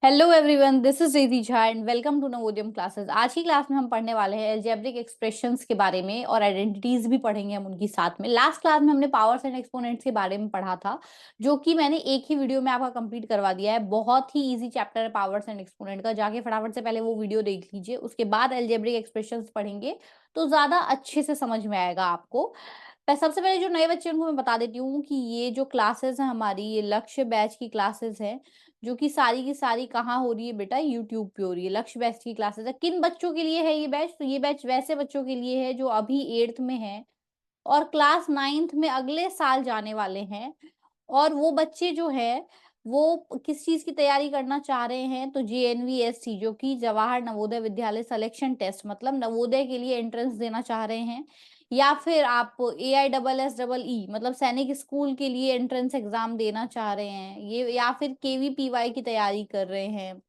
Hello everyone, this is Ridhi Jha and welcome to Navodayam classes. आज की class में हम पढ़ने वाले हैं अलजेब्रिक एक्सप्रेशंस के बारे में और आइडेंटिटीज भी पढ़ेंगे हम उनकी साथ में। लास्ट क्लास में हमने पावर्स एंड एक्सपोनेंट्स के बारे में पढ़ा था, जो कि मैंने एक ही वीडियो में आपका कंप्लीट करवा दिया है। बहुत ही इजी चैप्टर है पावर्स एंड एक्सपोनेंट का, जाके फटाफट से पहले वो वीडियो देख लीजिए। उसके बाद अलजेब्रिक एक्सप्रेशंस पढ़ेंगे तो ज्यादा अच्छे से समझ में आएगा आपको। सबसे पहले जो नए बच्चे उनको मैं बता देती हूँ कि ये जो क्लासेस है हमारी, ये लक्ष्य बैच की क्लासेस है, जो कि सारी की सारी कहाँ हो रही है बेटा, यूट्यूब पे हो रही है। लक्ष्य बैच की क्लासेस है। किन बच्चों के लिए है ये बैच? तो ये बैच वैसे बच्चों के लिए है जो अभी 8th में है और क्लास 9th में अगले साल जाने वाले हैं। और वो बच्चे जो है वो किस चीज की तैयारी करना चाह रहे हैं? तो JNVSC, जो कि जवाहर नवोदय विद्यालय सिलेक्शन टेस्ट, मतलब नवोदय के लिए एंट्रेंस देना चाह रहे हैं। या फिर आप AISSEE मतलब सैनिक स्कूल के लिए एंट्रेंस एग्जाम देना चाह रहे हैं ये, या फिर KVPY की तैयारी कर रहे हैं,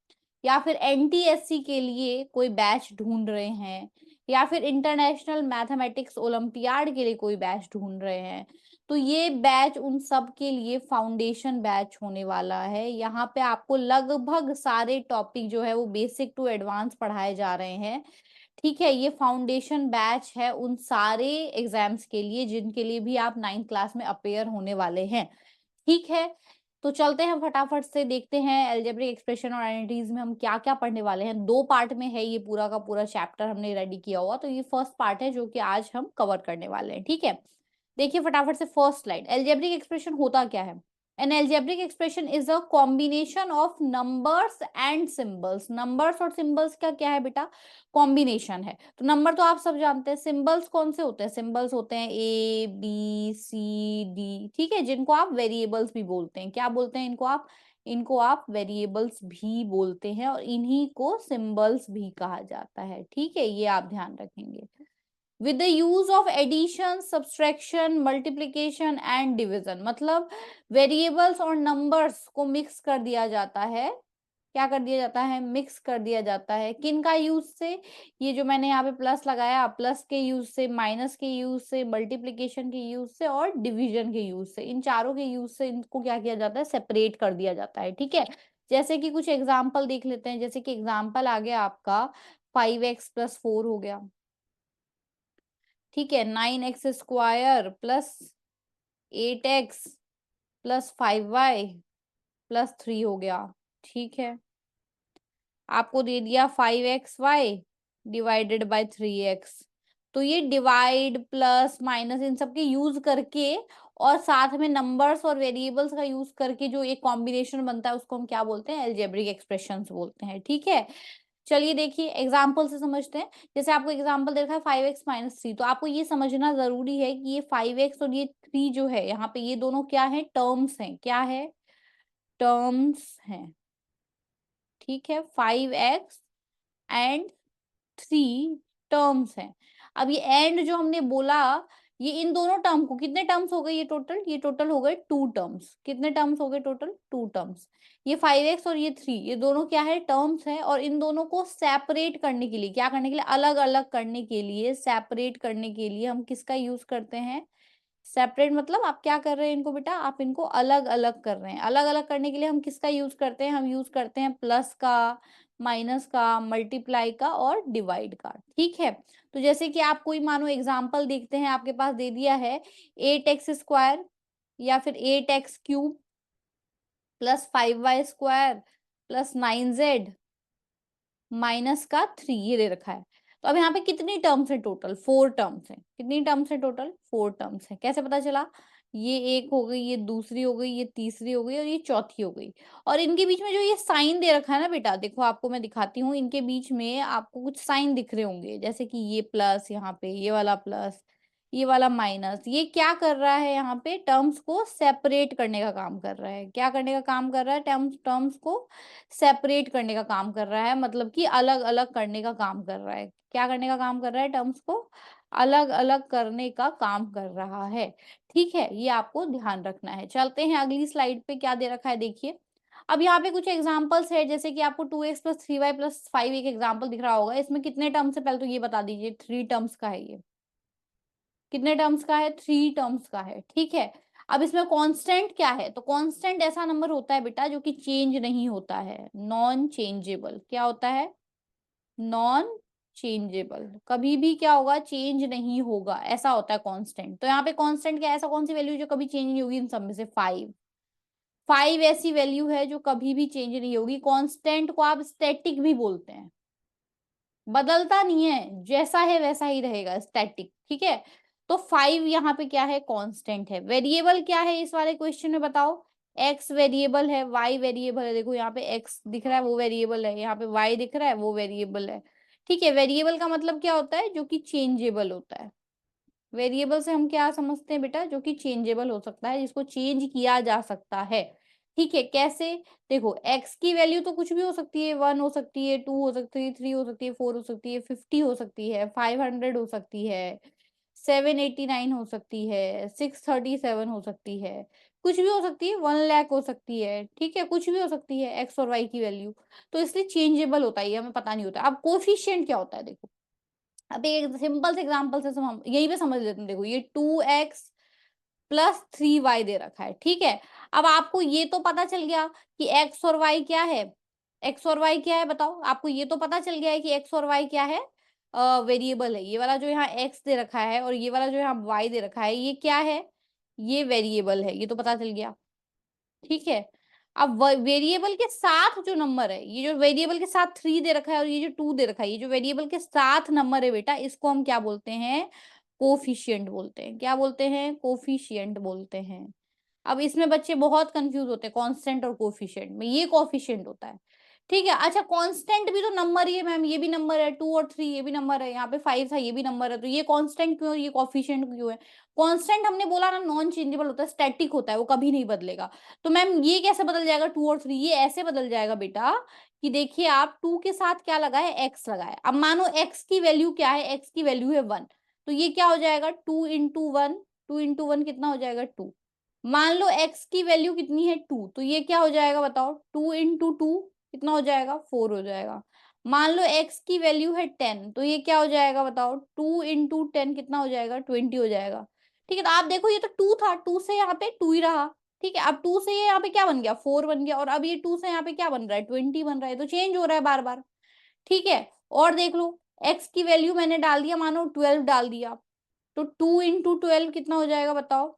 या फिर NTSC के लिए कोई बैच ढूंढ रहे हैं, या फिर इंटरनेशनल मैथमेटिक्स ओलंपियाड के लिए कोई बैच ढूंढ रहे हैं। तो ये बैच उन सब के लिए फाउंडेशन बैच होने वाला है। यहाँ पे आपको लगभग सारे टॉपिक जो है वो बेसिक टू एडवांस पढ़ाए जा रहे हैं। ठीक है, ये फाउंडेशन बैच है उन सारे एग्जाम्स के लिए जिनके लिए भी आप 9th क्लास में अपेयर होने वाले हैं। ठीक है, तो चलते हैं फटाफट से, देखते हैं अलजेब्रिक एक्सप्रेशन और आइडेंटिटीज में हम क्या क्या पढ़ने वाले हैं। 2 पार्ट में है ये पूरा का पूरा चैप्टर हमने रेडी किया हुआ, तो ये फर्स्ट पार्ट है जो कि आज हम कवर करने वाले हैं। ठीक है, देखिए फटाफट से फर्स्ट स्लाइड। अलजेब्रिक एक्सप्रेशन होता क्या है? An algebraic expression is a combination of numbers and symbols। numbers और symbols का क्या है बेटा? कॉम्बिनेशन है। तो नंबर तो आप सब जानते हैं, सिंबल्स कौन से होते हैं? सिंबल्स होते हैं ABCD, ठीक है, जिनको आप वेरिएबल्स भी बोलते हैं। क्या बोलते हैं इनको आप? इनको आप वेरिएबल्स भी बोलते हैं और इन्हीं को सिंबल्स भी कहा जाता है। ठीक है, ये आप ध्यान रखेंगे। With the use of addition, subtraction, multiplication and division, मतलब वेरिएबल्स और नंबर्स को मिक्स कर दिया जाता है। क्या कर दिया जाता है? मिक्स कर दिया जाता है। किन का यूज से? ये जो मैंने यहाँ पे प्लस लगाया, प्लस के यूज से, माइनस के यूज से, मल्टीप्लीकेशन के यूज से और डिवीजन के यूज से, इन चारों के यूज से इनको क्या किया जाता है? सेपरेट कर दिया जाता है। ठीक है, जैसे कि कुछ एग्जाम्पल देख लेते हैं। जैसे कि एग्जाम्पल आ गया आपका 5x+4 हो गया। ठीक है, 9x² प्लस 8x+5y+3 हो गया। ठीक है, आपको दे दिया 5xy/3x। तो ये डिवाइड प्लस माइनस इन सब के यूज करके और साथ में नंबर्स और वेरिएबल्स का यूज करके जो एक कॉम्बिनेशन बनता है उसको हम क्या बोलते हैं? अलजेब्रिक एक्सप्रेशंस बोलते हैं। ठीक है, चलिए देखिए एग्जाम्पल से समझते हैं। जैसे आपको एग्जाम्पल दे रखा है 5x-3, तो आपको ये समझना जरूरी है कि ये 5x और ये 3 जो है यहाँ पे, ये दोनों क्या है? टर्म्स हैं। क्या है? टर्म्स हैं। ठीक है, 5x एंड 3 टर्म्स हैं। अब ये एंड जो हमने बोला, ये इन दोनों टर्म को, कितने टर्म्स हो गए ये टोटल? ये टोटल हो गए 2 टर्म्स। कितने टर्म्स हो गए टोटल? 2 टर्म्स। ये 5x और ये 3, ये दोनों क्या है? टर्म्स है। और इन दोनों को सेपरेट करने के लिए, क्या करने के लिए? अलग अलग करने के लिए, सेपरेट करने के लिए हम किसका यूज करते हैं? सेपरेट मतलब आप क्या कर रहे हैं इनको बेटा? आप इनको अलग अलग कर रहे हैं। अलग अलग करने के लिए हम किसका यूज करते हैं? हम यूज करते हैं प्लस का, माइनस का, मल्टीप्लाई का और डिवाइड का। ठीक है, तो जैसे कि आप कोई मानो एग्जाम्पल देखते हैं, आपके पास दे दिया है 8x² या फिर 8x³ plus 5y² plus 9z minus का 3, ये दे रखा है। तो अब यहाँ पे कितनी टर्म्स है टोटल? 4 टर्म्स है। कितनी टर्म्स है टोटल? 4 टर्म्स है। कैसे पता चला? ये एक हो गई, ये दूसरी हो गई, ये तीसरी हो गई और ये चौथी हो गई। और इनके बीच में जो ये साइन दे रखा है ना बेटा, देखो आपको मैं दिखाती हूँ, इनके बीच में आपको कुछ साइन दिख रहे होंगे, जैसे कि ये प्लस, यहाँ पे ये वाला प्लस, ये वाला माइनस। ये क्या कर रहा है? यहाँ पे टर्म्स को सेपरेट करने का काम कर रहा है। क्या करने का काम कर रहा है? टर्म्स टर्म्स को सेपरेट करने का काम कर रहा है, मतलब कि अलग अलग करने का काम कर रहा है। क्या करने का काम कर रहा है? टर्म्स को अलग अलग करने का काम कर रहा है। ठीक है, ये आपको ध्यान रखना है। चलते हैं अगली स्लाइड पे, क्या दे रखा है देखिए। अब यहाँ पे कुछ एग्जाम्पल्स है, जैसे कि आपको 2x+3y+5 एक एग्जाम्पल दिख रहा होगा। इसमें कितने टर्म्स है पहले तो ये बता दीजिए? 3 टर्म्स का है ये। कितने टर्म्स का है? 3 टर्म्स का है। ठीक है, अब इसमें कांस्टेंट क्या है, तो कांस्टेंट ऐसा नंबर होता है बेटा जो कि चेंज नहीं होता है, नॉन चेंजेबल। क्या होता है, नॉन चेंजेबल, कभी भी क्या होगा, चेंज नहीं होगा, ऐसा होता है कांस्टेंट। तो यहाँ पे कांस्टेंट क्या है, ऐसा कौन सी वैल्यू जो कभी चेंज नहीं होगी, इन सब में से 5। 5 ऐसी वैल्यू है जो कभी भी चेंज नहीं होगी। कांस्टेंट को आप स्टैटिक भी बोलते हैं, बदलता नहीं है, जैसा है वैसा ही रहेगा, स्टैटिक, ठीक है। तो 5 यहाँ पे क्या है, कांस्टेंट है। वेरिएबल क्या है इस वाले क्वेश्चन में बताओ, एक्स वेरिएबल है, वाई वेरिएबल है। देखो यहाँ पे एक्स दिख रहा है वो वेरिएबल है, यहाँ पे वाई दिख रहा है वो वेरिएबल है, ठीक है। वेरिएबल का मतलब क्या होता है, जो कि चेंजेबल होता है। वेरिएबल से हम क्या समझते हैं बेटा, जो कि चेंजेबल हो सकता है, जिसको चेंज किया जा सकता है, ठीक है। कैसे, देखो एक्स की वैल्यू तो कुछ भी हो सकती है, 1 हो सकती है, 2 हो सकती है, 3 हो सकती है, 4 हो सकती है, 50 हो सकती है, 500 हो सकती है, 789 हो सकती है, 637 हो सकती है, कुछ भी हो सकती है, 1 लाख हो सकती है, ठीक है, कुछ भी हो सकती है एक्स और वाई की वैल्यू। तो इसलिए चेंजेबल होता है, ये हमें पता नहीं होता। अब कोफिशिएंट क्या होता है, देखो अब एक सिंपल से एग्जांपल से हम यहीं पे समझ लेते हैं। देखो ये 2x+3y दे रखा है, ठीक है। अब आपको ये तो पता चल गया कि x और y क्या है, x और y क्या है बताओ, आपको ये तो पता चल गया है कि x और y क्या है, वेरिएबल है। ये वाला जो यहाँ x दे रखा है और ये वाला जो यहाँ y दे रखा है, ये क्या है, ये वेरिएबल है, ये तो पता चल गया, ठीक है। अब वेरिएबल के साथ जो नंबर है, ये जो वेरिएबल के साथ 3 दे रखा है और ये जो 2 दे रखा है, ये जो वेरिएबल के साथ नंबर है बेटा, इसको हम क्या बोलते हैं, कोफिशिएंट बोलते हैं। क्या बोलते हैं, कोफिशिएंट बोलते हैं। अब इसमें बच्चे बहुत कंफ्यूज होते हैं कांस्टेंट और कोफिशिएंट में, ये कोफिशिएंट होता है, ठीक है। अच्छा कांस्टेंट भी तो नंबर ही है मैम, ये भी नंबर है, 2 और 3 ये भी नंबर है, यहाँ पे 5 था ये भी नंबर है, तो ये कांस्टेंट क्यों, ये कोफिशिएंट क्यों है। कांस्टेंट हमने बोला ना नॉन चेंजेबल होता है, स्टैटिक होता है, वो कभी नहीं बदलेगा। तो मैम ये कैसे बदल जाएगा 2 और 3, ये ऐसे बदल जाएगा बेटा कि देखिए आप 2 के साथ क्या लगा है, एक्स लगा है। अब मानो एक्स की वैल्यू क्या है, एक्स की वैल्यू है 1, तो ये क्या हो जाएगा 2 × 1, 2 × 1 कितना हो जाएगा 2। मान लो x की वैल्यू कितनी है 2, तो ये क्या हो जाएगा बताओ, 2 × 2 कितना हो जाएगा 4 हो जाएगा। मान लो x की वैल्यू है 10, तो ये क्या हो जाएगा बताओ, 2 × 10 कितना हो जाएगा 20 हो जाएगा, ठीक है। तो आप देखो ये तो 2 था, 2 से यहाँ पे 2 ही रहा, ठीक है। अब 2 से ये यहाँ पे क्या बन गया 4 बन गया, और अब ये 2 से यहाँ पे क्या बन रहा है 20 बन रहा है, तो चेंज हो रहा है बार बार, ठीक है। और देख लो x की वैल्यू मैंने डाल दिया, मानो 12 डाल दिया, तो 2 × 12 कितना हो जाएगा बताओ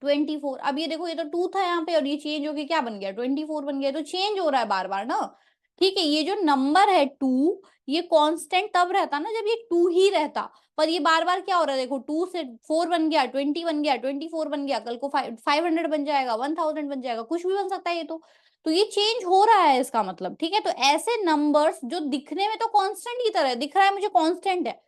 24। अब ये देखो ये तो 2 था यहाँ पे और ये चेंज होके क्या बन गया 24 बन गया, तो चेंज हो रहा है बार बार ना, ठीक है। ये जो नंबर है 2, ये कांस्टेंट तब रहता ना जब ये 2 ही रहता, पर ये बार बार क्या हो रहा है, देखो 2 से 4 बन गया, 20 बन गया, 24 बन गया, कल को 500 बन जाएगा, 1000 बन जाएगा, कुछ भी बन सकता है ये तो ये चेंज हो रहा है इसका मतलब, ठीक है। तो ऐसे नंबर्स जो दिखने में तो कांस्टेंट की तरह दिख रहा है मुझे, कांस्टेंट है,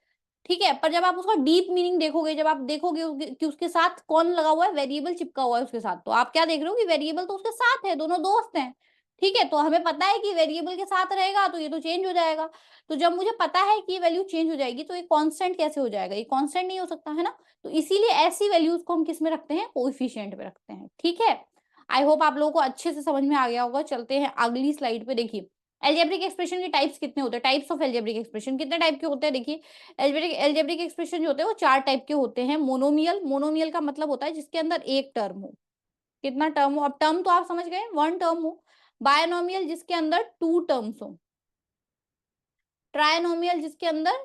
ठीक है, पर जब आप उसका डीप मीनिंग देखोगे, जब आप देखोगे कि उसके साथ कौन लगा हुआ है, वेरिएबल चिपका हुआ है उसके साथ, तो आप क्या देख रहे हो कि वेरिएबल तो उसके साथ है, दोनों दोस्त हैं, ठीक है। तो हमें पता है कि वेरिएबल के साथ रहेगा तो ये तो चेंज हो जाएगा। तो जब मुझे पता है कि ये वैल्यू चेंज हो जाएगी, तो ये कांस्टेंट कैसे हो जाएगा, ये कांस्टेंट नहीं हो सकता है ना। तो इसीलिए ऐसी वैल्यूज को हम किस में रखते हैं, कोएफिशिएंट में रखते हैं, ठीक है। आई होप आप लोगों को अच्छे से समझ में आ गया होगा। चलते हैं अगली स्लाइड पे। देखिए एल्जेब्रिक एक्सप्रेशन के टाइप्स कितने होते हैं, टाइप्स ऑफ एल्जेब्रिक एक्सप्रेशन कितने टाइप के होते हैं। देखिए एल्जेब्रिक एक्सप्रेशन जो होते हैं वो 4 टाइप के होते हैं। मोनोमियल, मोनोमियल का मतलब होता है जिसके अंदर एक टर्म हो, कितना टर्म हो, अब टर्म तो आप समझ गए 1 टर्म हो। बायनोमियल जिसके अंदर 2 टर्म्स हो। ट्रायनोमियल जिसके अंदर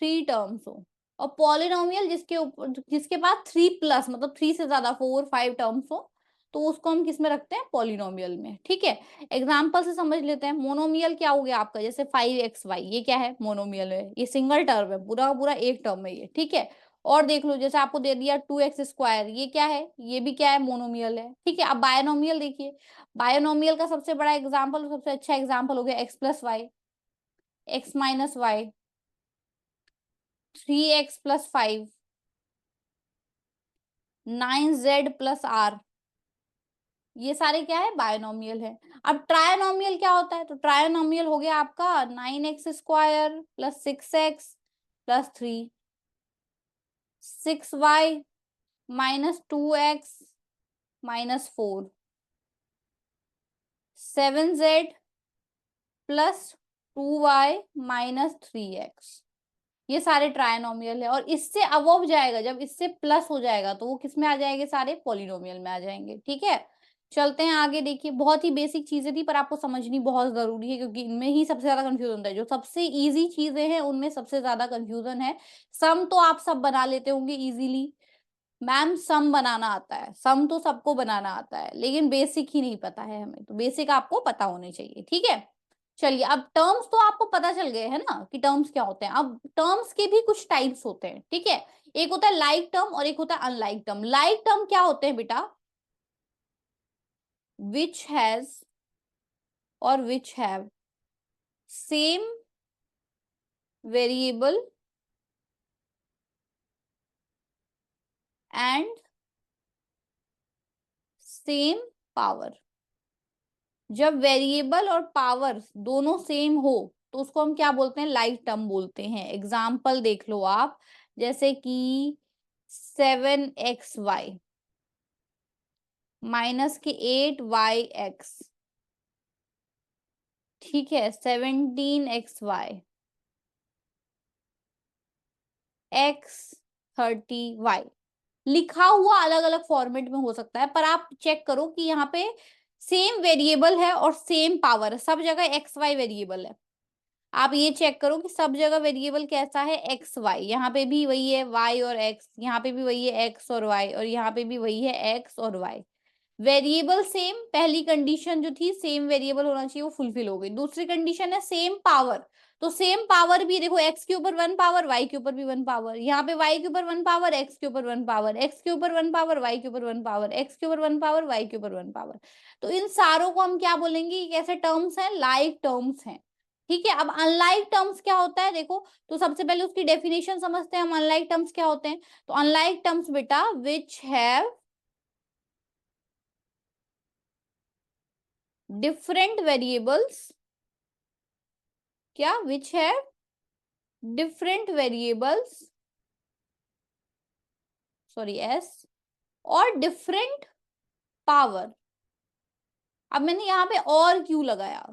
3 टर्म्स हो। और पॉलिनोमियल जिसके ऊपर, जिसके पास 3+ मतलब 3 से ज्यादा 4-5 टर्म्स हो, तो उसको हम किस में रखते हैं, पॉलिनोमियल में, ठीक है। एग्जाम्पल से समझ लेते हैं। मोनोमियल क्या हो गया आपका, जैसे 5xy, ये क्या है मोनोमियल है, ये सिंगल टर्म है, पूरा पूरा एक टर्म है ये, ठीक है। और देख लो जैसे आपको दे दिया 2x², ये क्या है, ये भी क्या है, मोनोमियल है, ठीक है। अब बायनोमियल देखिए, बायनोमियल का सबसे बड़ा एग्जाम्पल, सबसे अच्छा एग्जाम्पल हो गया x+y, x-y, 3x+5, 9z+r, ये सारे क्या है, बायनोमियल है। अब ट्रायनोमियल क्या होता है, तो ट्रायनोमियल हो गया आपका 9x² + 6x + 3, 6y - 2x - 4, 7z + 2y - 3x, ये सारे ट्रायनोमियल है, और इससे अबव जाएगा, जब इससे प्लस हो जाएगा तो वो किस में आ जाएंगे, सारे पॉलिनोमियल में आ जाएंगे। ठीक है, चलते हैं आगे। देखिए बहुत ही बेसिक चीजें थी, पर आपको समझनी बहुत जरूरी है, क्योंकि इनमें ही सबसे ज्यादा कंफ्यूजन होता है। जो सबसे इजी चीजें हैं उनमें सबसे ज्यादा कंफ्यूजन है। सम तो आप सब बना लेते होंगे इजीली, मैम सम बनाना आता है, सम तो सबको बनाना आता है, लेकिन बेसिक ही नहीं पता है हमें, तो बेसिक आपको पता होने चाहिए। ठीक है, चलिए अब टर्म्स तो आपको पता चल गए है ना कि टर्म्स क्या होते हैं। अब टर्म्स के भी कुछ टाइप्स होते हैं। ठीक है, एक होता है लाइक टर्म और एक होता है अनलाइक टर्म। लाइक टर्म क्या होते हैं बेटा, विच हैज और which have same variable and same power. जब वेरिएबल और पावर दोनों सेम हो तो उसको हम क्या बोलते हैं, लाइक टर्म बोलते हैं। एग्जाम्पल देख लो आप, जैसे कि 7xy माइनस के 8yx, ठीक है, 17xy x30y। लिखा हुआ अलग अलग फॉर्मेट में हो सकता है, पर आप चेक करो कि यहाँ पे सेम वेरिएबल है और सेम पावर है, सब जगह एक्स वाई वेरिएबल है। आप ये चेक करो कि सब जगह वेरिएबल कैसा है, एक्स वाई। यहाँ पे भी वही है वाई और एक्स, यहाँ पे भी वही है एक्स और वाई, और यहाँ पे भी वही है एक्स और वाई। वेरिएबल सेम, पहली कंडीशन जो थी सेम वेरिएबल होना चाहिए वो फुलफिल हो गई। दूसरी कंडीशन है सेम पावर, तो सेम पावर भी देखो, एक्स के ऊपर वन पावर, वाई के ऊपर भी वन पावर, यहाँ पे वाई के ऊपर वन पावर, एक्स के ऊपर वन पावर, एक्स के ऊपर वन पावर, वाई के ऊपर वन पावर, एक्स के ऊपर वन पावर, वाई के ऊपर वन पावर। तो इन सारों को हम क्या बोलेंगे, कैसे टर्म्स हैं, लाइक टर्म्स हैं। ठीक है, अब अनलाइक टर्म्स क्या होता है देखो, तो सबसे पहले उसकी डेफिनेशन समझते हैं हम। अनलाइक टर्म्स क्या होते हैं, तो अनलाइक टर्म्स बेटा विच हैव डिफरेंट वेरिएबल्स, क्या, विच है डिफरेंट वेरिएबल्स, सॉरी एस, और डिफरेंट पावर। अब मैंने यहाँ पे और क्यों लगाया,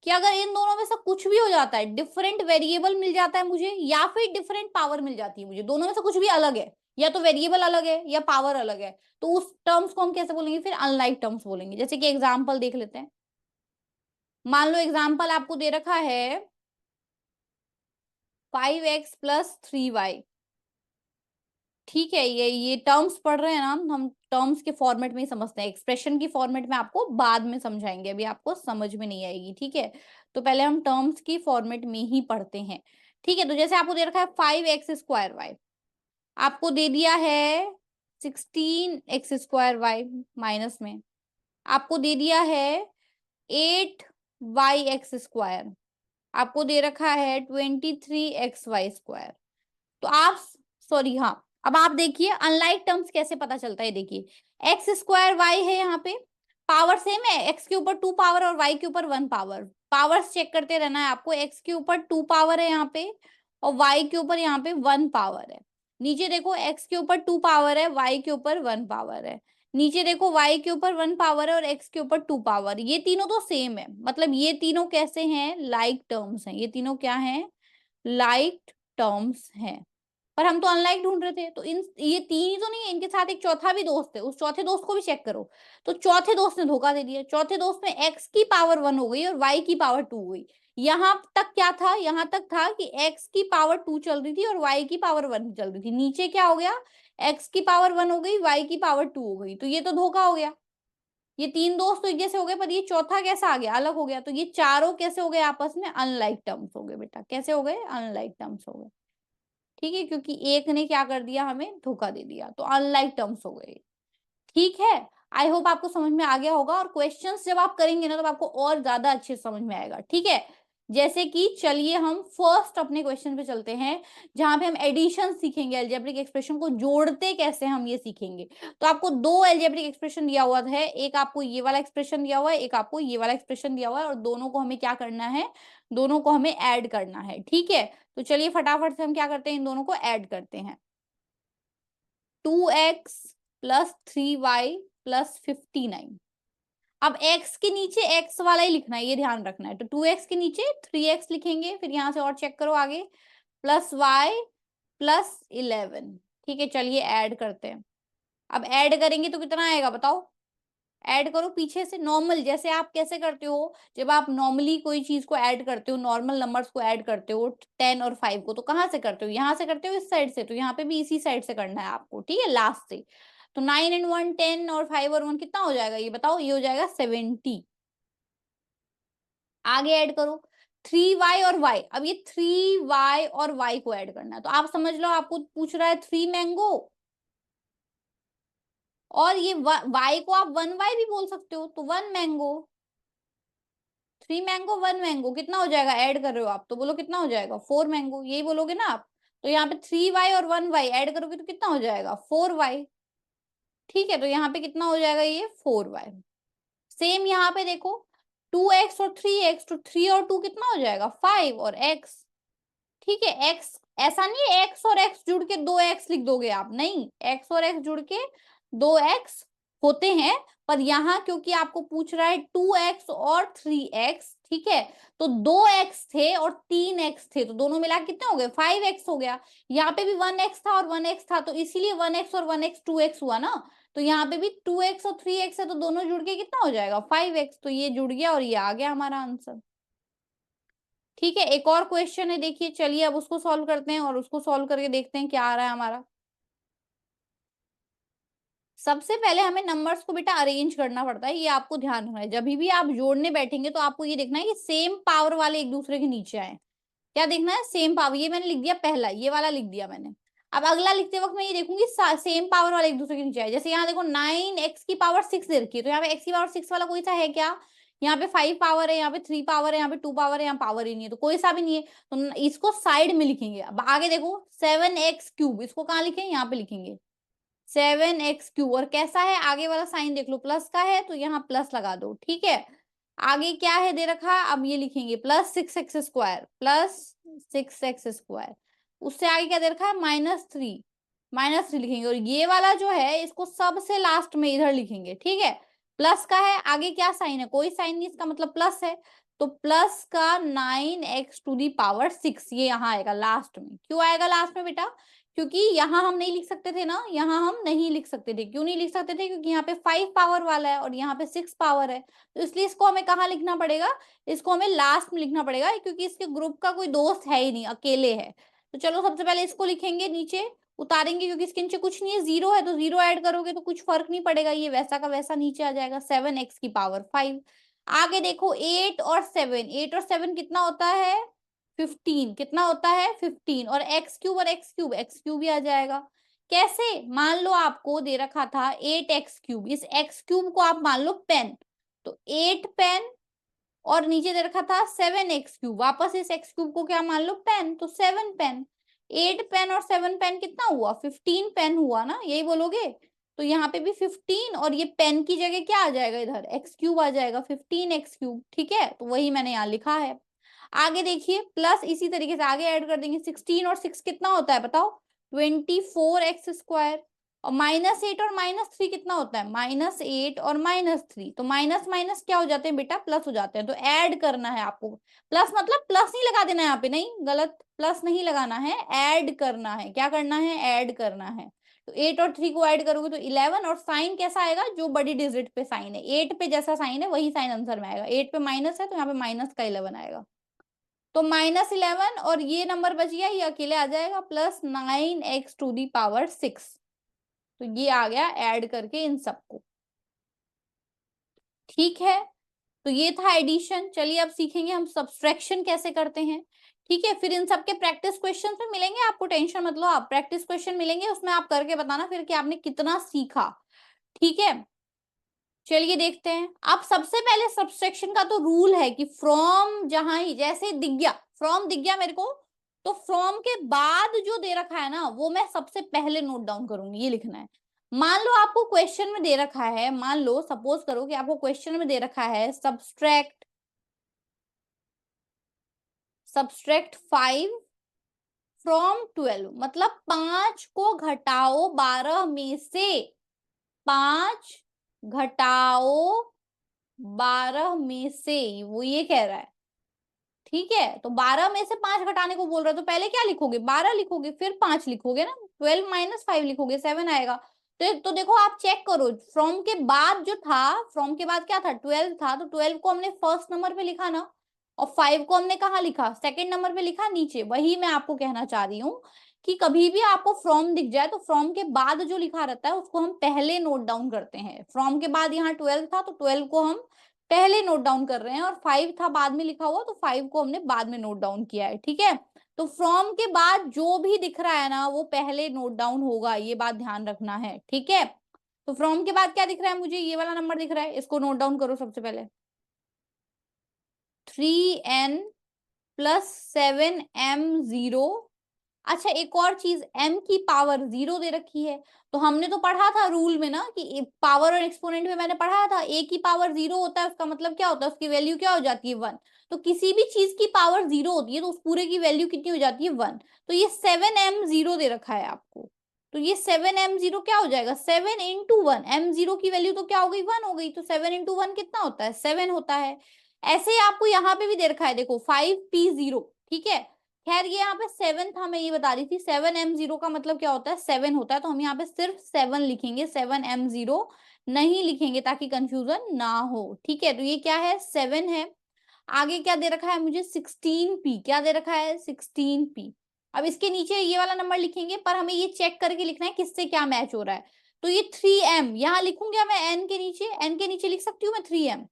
कि अगर इन दोनों में से कुछ भी हो जाता है, डिफरेंट वेरिएबल मिल जाता है मुझे या फिर डिफरेंट पावर मिल जाती है मुझे, दोनों में से कुछ भी अलग है, या तो वेरिएबल अलग है या पावर अलग है, तो उस टर्म्स को हम कैसे बोलेंगे, फिर अनलाइक टर्म्स बोलेंगे। जैसे कि एग्जाम्पल देख लेते हैं। मान लो एग्जाम्पल आपको दे रखा है 5x + 3y। ठीक है, ये टर्म्स पढ़ रहे हैं ना हम टर्म्स के फॉर्मेट में ही समझते हैं, एक्सप्रेशन की फॉर्मेट में आपको बाद में समझाएंगे, अभी आपको समझ में नहीं आएगी। ठीक है, तो पहले हम टर्म्स की फॉर्मेट में ही पढ़ते हैं। ठीक है, तो जैसे आपको दे रखा है 5x² y, आपको दे दिया है 16x² y माइनस में, आपको दे दिया है 8yx², आपको दे रखा है 23xy²। तो आप, सॉरी हाँ, अब आप देखिए अनलाइक टर्म्स कैसे पता चलता है। देखिए x² y है, यहाँ पे पावर सेम है, x के ऊपर 2 पावर और y के ऊपर 1 पावर। पावर्स चेक करते रहना है आपको, x के ऊपर 2 पावर है यहाँ पे, और y के ऊपर यहाँ पे 1 पावर है। नीचे देखो x के ऊपर 2 पावर है, y के ऊपर 1 पावर है। नीचे देखो y के ऊपर 1 पावर है और x के ऊपर 2 पावर, ये तीनों तो सेम है, मतलब ये तीनों कैसे हैं, लाइक टर्म्स हैं। ये तीनों क्या हैं, लाइक टर्म्स हैं। पर हम तो अनलाइक ढूंढ रहे थे, तो इन ये तीन ही तो नहीं है, इनके साथ एक चौथा भी दोस्त है, उस चौथे दोस्त को भी चेक करो। तो चौथे दोस्त ने धोखा दे दिया, चौथे दोस्त में x की पावर 1 हो गई और y की पावर 2 हो गई। यहां तक क्या था, यहां तक था कि x की पावर 2 चल रही थी और y की पावर 1 चल रही थी। नीचे क्या हो गया, x की पावर 1 हो गई, y की पावर 2 हो गई, तो ये तो धोखा हो गया। ये तीन दोस्त तो एक जैसे हो गए, पर ये चौथा कैसा आ गया, अलग हो गया। तो ये चारों कैसे हो गए, आपस में अनलाइक टर्म्स हो गए बेटा। कैसे हो गए, अनलाइक टर्म्स हो गए। ठीक है, क्योंकि एक ने क्या कर दिया, हमें धोखा दे दिया, तो अनलाइक टर्म्स हो गए। ठीक है, आई होप आपको समझ में आ गया होगा, और क्वेश्चंस जब आप करेंगे ना तो आपको और ज्यादा अच्छे से समझ में आएगा। ठीक है, जैसे कि चलिए हम फर्स्ट अपने क्वेश्चन पे चलते हैं, जहां पे हम एडिशन सीखेंगे, अलजेब्रिक एक्सप्रेशन को जोड़ते कैसे हम ये सीखेंगे। तो आपको दो अलजेब्रिक एक्सप्रेशन दिया हुआ है, एक आपको ये वाला एक्सप्रेशन दिया हुआ है, एक आपको ये वाला एक्सप्रेशन दिया हुआ है, और दोनों को हमें क्या करना है, दोनों को हमें ऐड करना है। ठीक है, तो चलिए फटाफट से हम क्या करते हैं, इन दोनों को ऐड करते हैं। 2x + 3y + 59। अब x के नीचे x वाला ही लिखना है, ये ध्यान रखना है। तो 2x के नीचे 3x लिखेंगे, फिर यहां से और चेक करो आगे, प्लस वाई प्लस 11। ठीक है, चलिए ऐड करते हैं। अब ऐड करेंगे तो कितना आएगा बताओ? ऐड करो पीछे से नॉर्मल, जैसे आप कैसे करते हो, जब आप नॉर्मली कोई चीज को ऐड करते हो, नॉर्मल नंबर्स को ऐड करते हो 10 और 5 को, तो कहाँ से करते हो? यहाँ से करते हो, इस साइड से। तो यहाँ पे भी इसी साइड से करना है आपको, ठीक है, लास्ट से। तो 9 एंड 1 10 और 5 और 1 कितना हो जाएगा ये बताओ? ये हो जाएगा 70। आगे ऐड करो 3y और y। अब ये 3y और y को ऐड करना है, तो आप समझ लो आपको पूछ रहा है 3 मैंगो, और ये y को आप 1y भी बोल सकते हो, तो 1 मैंगो। 3 मैंगो 1 मैंगो कितना हो जाएगा? ऐड कर रहे हो आप तो बोलो कितना हो जाएगा? 4 मैंगो, यही बोलोगे ना आप। तो यहाँ पे 3y और 1y ऐड करोगे तो कितना हो जाएगा? 4y। ठीक है, तो यहाँ पे कितना हो जाएगा? ये 4y। सेम यहाँ पे देखो 2x और 3x, तो 3 और 2 कितना हो जाएगा? 5 और x। ठीक है, x ऐसा नहीं है x और x जुड़ के 2x लिख दोगे आप, नहीं, x और x जुड़ के 2x होते हैं, पर यहाँ क्योंकि आपको पूछ रहा है 2x और 3x, ठीक है, तो 2x थे और 3x थे, तो दोनों मिला कितने हो गए? 5x हो गया। यहाँ पे भी 1x था और 1x था, तो इसीलिए 1x और 1x 2x हुआ ना। तो यहाँ पे भी 2x और 3x है, तो दोनों जुड़ के कितना हो जाएगा? 5x। तो ये जुड़ गया और ये आ गया हमारा आंसर। ठीक है, एक और क्वेश्चन है, देखिए, चलिए अब उसको सॉल्व करते हैं और उसको सॉल्व करके देखते हैं क्या आ रहा है हमारा। सबसे पहले हमें नंबर्स को बेटा अरेंज करना पड़ता है, ये आपको ध्यान रखना है। जब भी आप जोड़ने बैठेंगे तो आपको ये देखना है कि सेम पावर वाले एक दूसरे के नीचे आए। क्या देखना है? Same power. ये मैंने लिख दिया पहला, ये वाला लिख दिया मैंने। अब अगला लिखते वक्त मैं ये देखूंगी सेम पावर वाले एक दूसरे के नीचे आए। जैसे यहाँ देखो 9x की पावर 6 दे रखी है, तो यहाँ पे x की पावर 6 वाला कोई सा है क्या? यहाँ पे 5 पावर है, यहाँ पे 3 पावर है, यहाँ पे 2 पावर है, यहाँ पावर ही नहीं है, तो कोई सा भी नहीं है। तो इसको साइड में लिखेंगे। अब आगे देखो 7x क्यूब, इसको कहाँ लिखें? यहाँ पे लिखेंगे 7x क्यूब। और कैसा है? आगे वाला साइन देख लो, प्लस का है, तो यहाँ प्लस लगा दो। ठीक है, आगे क्या है दे रखा? अब ये लिखेंगे +6x², +6x²। उससे आगे क्या दे रखा है? -3, -3 लिखेंगे। और ये वाला जो है इसको सबसे लास्ट में इधर लिखेंगे। ठीक है, प्लस का है, आगे क्या साइन है? कोई साइन नहीं, इसका मतलब प्लस है। तो प्लस का 9x⁶ ये यहाँ आएगा लास्ट में। क्यों आएगा लास्ट में बेटा? क्योंकि यहाँ हम नहीं लिख सकते थे ना, यहाँ हम नहीं लिख सकते थे। क्यों नहीं लिख सकते थे? क्योंकि यहाँ पे 5 पावर वाला है और यहाँ पे 6 पावर है, तो इसलिए इसको हमें कहाँ लिखना पड़ेगा? इसको हमें लास्ट में लिखना पड़ेगा, क्योंकि इसके ग्रुप का कोई दोस्त है ही नहीं, अकेले है। तो चलो सबसे पहले इसको लिखेंगे, नीचे उतारेंगे, क्योंकि इसके नीचे कुछ नहीं है, 0 है, तो 0 ऐड करोगे तो कुछ फर्क नहीं पड़ेगा, ये वैसा का वैसा नीचे आ जाएगा। 7x⁵ आगे देखो 8 और 7, 8 और 7 कितना होता है? 15। कितना होता है? 15। और x³ और x³ भी आ जाएगा। कैसे? मान लो आपको दे रखा था 8x³, इस x³ को आप मान लो पेन, तो 8 पेन, और नीचे दे रखा था 7x³, वापस इस x³ को क्या मान लो? पेन, तो 7 पेन। 8 पेन और 7 पेन कितना हुआ? 15 पेन हुआ ना, यही बोलोगे। तो यहाँ पे भी 15, और ये पेन की जगह क्या आ जाएगा? इधर x³ आ जाएगा, 15x³। ठीक है, तो वही मैंने यहाँ लिखा है। आगे देखिए प्लस इसी तरीके से आगे ऐड कर देंगे। 16 और 6 कितना होता है बताओ? 24x²। और -8 और -3 कितना होता है? -8 और -3, तो माइनस माइनस क्या हो जाते हैं बेटा? प्लस हो जाते हैं। तो ऐड करना है आपको। प्लस मतलब प्लस नहीं लगा देना है यहाँ पे, नहीं, गलत, प्लस नहीं लगाना है, ऐड करना है। क्या करना है? ऐड करना है। तो 8 और 3 को ऐड करोगे तो 11, और साइन कैसा आएगा? जो बड़ी डिजिट पे साइन है, 8 पे जैसा साइन है वही साइन आंसर में आएगा। 8 पे माइनस है तो यहाँ पे माइनस का 11 आएगा। तो -11, और ये नंबर बच गया, ये अकेले आ जाएगा, +9x⁶। तो ये आ गया ऐड करके इन सबको। ठीक है, तो ये था एडिशन। चलिए अब सीखेंगे हम सब्सट्रैक्शन कैसे करते हैं। ठीक है, फिर इन सबके प्रैक्टिस क्वेश्चन में मिलेंगे, आपको टेंशन मत लो, आप प्रैक्टिस क्वेश्चन मिलेंगे, उसमें आप करके बताना फिर कि आपने कितना सीखा। ठीक है, चलिए देखते हैं। अब सबसे पहले सब्सट्रैक्शन का तो रूल है कि फ्रॉम, जहां ही जैसे दिख गया, फ्रॉम दिख गया मेरे को, तो फ्रॉम के बाद जो दे रखा है ना, वो मैं सबसे पहले नोट डाउन करूंगी, ये लिखना है। मान लो आपको क्वेश्चन में दे रखा है, मान लो सपोज करो कि आपको क्वेश्चन में दे रखा है सब्सट्रैक्ट 5 फ्रॉम 12, मतलब 5 को घटाओ 12 में से, 5 घटाओ 12 में से, वो ये कह रहा है। ठीक है, तो 12 में से 5 घटाने को बोल रहा है, तो पहले क्या लिखोगे, 12 लिखोगे, फिर 5 लिखोगे ना, 12 माइनस 5 लिखोगे, 7 आएगा। तो देखो आप चेक करो, फ्रॉम के बाद जो था, फ्रॉम के बाद क्या था, 12 था, तो 12 को हमने फर्स्ट नंबर पे लिखा ना, और 5 को हमने कहाँ लिखा, सेकंड नंबर पे लिखा नीचे। वही मैं आपको कहना चाह रही हूँ कि कभी भी आपको फ्रॉम दिख जाए तो फ्रॉम के बाद जो लिखा रहता है उसको हम पहले नोट डाउन करते हैं। फ्रॉम के बाद यहाँ 12 था तो 12 को हम पहले नोट डाउन कर रहे हैं, और 5 था बाद में लिखा हुआ तो 5 को हमने बाद में नोट डाउन किया है। ठीक है, तो फ्रॉम के बाद जो भी दिख रहा है ना वो पहले नोट डाउन होगा, ये बात ध्यान रखना है। ठीक है, तो फ्रॉम के बाद क्या दिख रहा है मुझे, ये वाला नंबर दिख रहा है, इसको नोट डाउन करो सबसे पहले, 3n प्लस 7m0। अच्छा एक और चीज, m की पावर 0 दे रखी है, तो हमने तो पढ़ा था रूल में ना कि पावर और एक्सपोनेंट में मैंने पढ़ा था, a की पावर 0 होता है, उसका मतलब क्या होता है, उसकी वैल्यू क्या हो जाती है 1। तो किसी भी चीज की पावर 0 होती है तो उस पूरे की वैल्यू कितनी हो जाती है 1। तो ये 7m0 दे रखा है आपको, तो ये 7m0 क्या हो जाएगा, 7 इंटू 1, m0 की वैल्यू तो क्या हो गई, 1 हो गई, तो 7 इंटू 1 कितना होता है, 7 होता है। ऐसे ही आपको यहाँ पे भी दे रखा है, देखो 5p0। ठीक है, खैर ये यहाँ पे 7 था, मैं ये बता रही थी 7m0 का मतलब क्या होता है, 7 होता है, तो हम यहाँ पे सिर्फ 7 लिखेंगे, 7m0 नहीं लिखेंगे ताकि कंफ्यूजन ना हो। ठीक है, तो ये क्या है, 7 है। आगे क्या दे रखा है मुझे, 16p, क्या दे रखा है, 16p। अब इसके नीचे ये वाला नंबर लिखेंगे, पर हमें ये चेक करके लिखना है किससे क्या मैच हो रहा है। तो ये 3m यहाँ लिखूंगा मैं, n के नीचे, n के नीचे लिख सकती हूँ मैं 3m।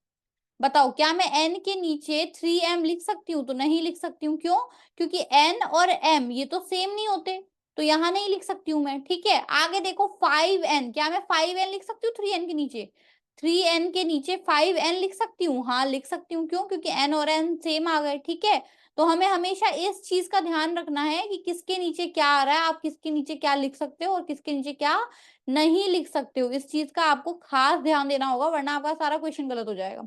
बताओ क्या मैं n के नीचे 3m लिख सकती हूँ, तो नहीं लिख सकती हूँ, क्यों, क्योंकि n और m ये तो सेम नहीं होते, तो यहाँ नहीं लिख सकती हूँ मैं। ठीक है, आगे देखो 5n, क्या मैं 5n लिख सकती हूँ 3n के नीचे, 3n के नीचे 5n लिख सकती हूँ, हाँ लिख सकती हूँ, क्यों, क्योंकि n और n सेम आ गए। ठीक है, तो हमें हमेशा इस चीज का ध्यान रखना है कि किसके नीचे क्या आ रहा है, आप किसके नीचे क्या लिख सकते हो और किसके नीचे क्या नहीं लिख सकते हो, इस चीज का आपको खास ध्यान देना होगा, वरना आपका सारा क्वेश्चन गलत हो जाएगा।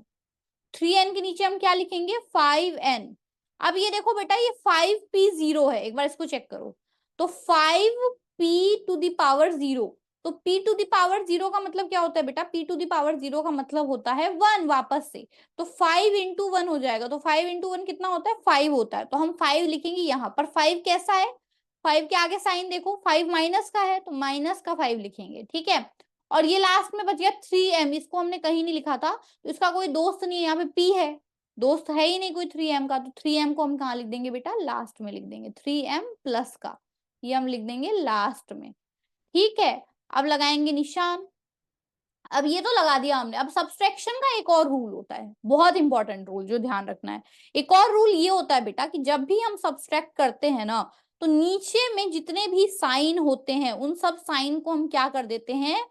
3n के नीचे हम क्या लिखेंगे, 5n। अब ये देखो बेटा, ये 5p0 है, एक बार इसको चेक करो, तो 5p⁻0, तो p⁻0 का मतलब क्या होता है बेटा, p⁻0 का मतलब होता है 1 वापस से, तो 5 इंटू 1 हो जाएगा, तो 5 इंटू 1 कितना होता है, 5 होता है, तो हम 5 लिखेंगे यहाँ पर। 5 कैसा है, 5 के आगे साइन देखो, 5 माइनस का है, तो माइनस का 5 लिखेंगे। ठीक है, और ये लास्ट में बच गया 3m, इसको हमने कहीं नहीं लिखा था, तो इसका कोई दोस्त नहीं है, यहाँ पे p है, दोस्त है ही नहीं कोई 3m का, तो 3m को हम कहाँ लिख देंगे बेटा, लास्ट में लिख देंगे, 3m प्लस का ये हम लिख देंगे लास्ट में। ठीक है, अब लगाएंगे निशान। अब ये तो लगा दिया हमने, अब सब्सट्रैक्शन का एक और रूल होता है, बहुत इंपॉर्टेंट रूल जो ध्यान रखना है। एक और रूल ये होता है बेटा कि जब भी हम सब्सट्रैक्ट करते हैं ना, तो नीचे में जितने भी साइन होते हैं उन सब साइन को हम क्या कर देते हैं,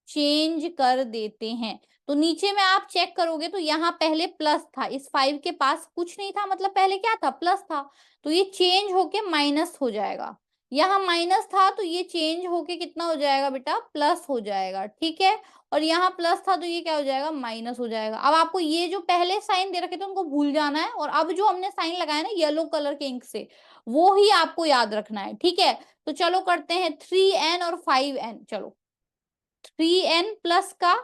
चेंज कर देते हैं। तो नीचे में आप चेक करोगे तो यहाँ पहले प्लस था, इस 5 के पास कुछ नहीं था, मतलब पहले क्या था, प्लस था, तो ये चेंज होके माइनस हो जाएगा। यहाँ माइनस था तो ये चेंज होके कितना हो जाएगा बेटा, प्लस हो जाएगा। ठीक है, और यहाँ प्लस था तो ये क्या हो जाएगा, माइनस हो जाएगा। अब आपको ये जो पहले साइन दे रखे थे उनको भूल जाना है, और अब जो हमने साइन लगाया ना येलो कलर के इंक से, वो ही आपको याद रखना है। ठीक है, तो चलो करते हैं 3n और 5n, चलो 3n प्लस का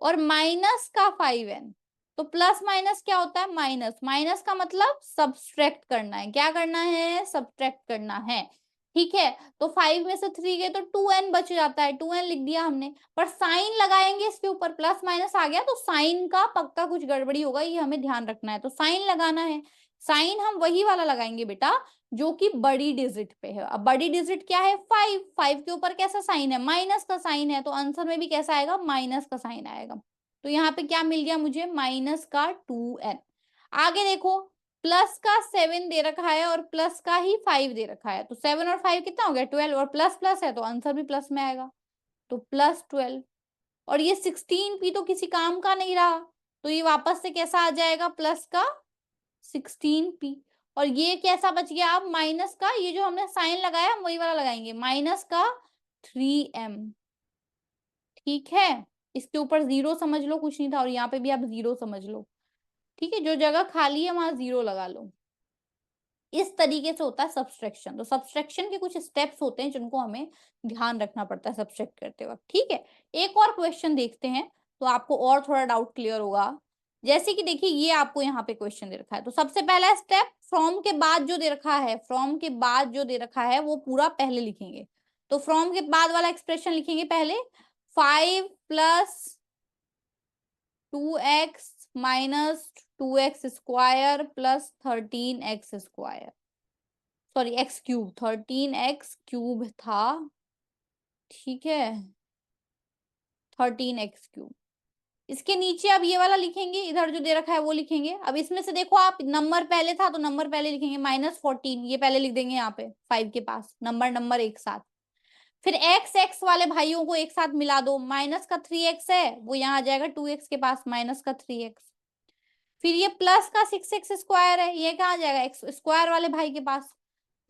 और माइनस का 5n, तो प्लस माइनस क्या होता है, माइनस, माइनस का मतलब सब्सट्रैक्ट करना है, क्या करना है, सब्सट्रैक्ट करना है। ठीक है, तो 5 में से 3 गए तो 2n बच जाता है, 2n लिख दिया हमने, पर साइन लगाएंगे इसके ऊपर, प्लस माइनस आ गया तो साइन का पक्का कुछ गड़बड़ी होगा, ये हमें ध्यान रखना है, तो साइन लगाना है। साइन हम वही वाला लगाएंगे बेटा जो कि बड़ी डिजिट पे है। अब बड़ी डिजिट क्या है, 5, 5 के ऊपर कैसा साइन है, माइनस का साइन है, तो आंसर में भी कैसा आएगा, माइनस का साइन आएगा। तो यहाँ पे क्या मिल गया मुझे, माइनस का 2n। आगे देखो, प्लस का 7 दे रखा है और प्लस का ही 5 दे रखा है, तो 7 और 5 कितना हो गया, 12, और प्लस प्लस है तो आंसर भी प्लस में आएगा, तो प्लस 12। और ये 16p तो किसी काम का नहीं रहा, तो ये वापस से कैसा आ जाएगा, प्लस का 16p। और ये कैसा बच गया, अब माइनस का, ये जो हमने साइन लगाया हम वही वाला लगाएंगे, माइनस का 3m। ठीक है, इसके ऊपर 0 समझ लो, कुछ नहीं था, और यहाँ पे भी आप 0 समझ लो। ठीक है, जो जगह खाली है वहां 0 लगा लो। इस तरीके से होता है सब्सट्रैक्शन। तो सब्सट्रैक्शन के कुछ स्टेप्स होते हैं जिनको हमें ध्यान रखना पड़ता है सब्सट्रैक्ट करते वक्त। ठीक है, एक और क्वेश्चन देखते हैं तो आपको और थोड़ा डाउट क्लियर होगा। जैसे कि देखिए ये आपको यहाँ पे क्वेश्चन दे रखा है, तो सबसे पहला स्टेप फ्रॉम के बाद जो दे रखा है, फ्रॉम के बाद जो दे रखा है वो पूरा पहले लिखेंगे। तो फ्रॉम के बाद वाला एक्सप्रेशन लिखेंगे पहले, 5 + 2x - 2x² +13x², sorry x³ 13x³ था, ठीक है, 13x³। इसके नीचे अब ये वाला लिखेंगे, इधर जो दे रखा है वो लिखेंगे। अब इसमें से देखो आप, नंबर पहले था तो नंबर पहले लिखेंगे, -14 ये पहले लिख देंगे यहाँ पे 5 के पास, नंबर नंबर एक साथ। फिर एक्स एक्स वाले भाइयों को एक साथ मिला दो, माइनस का 3x है वो यहाँ आ जाएगा 2x के पास, माइनस का 3x। फिर ये प्लस का 6x² है, ये कहाँ जाएगा एक्स स्क्वायर वाले भाई के पास,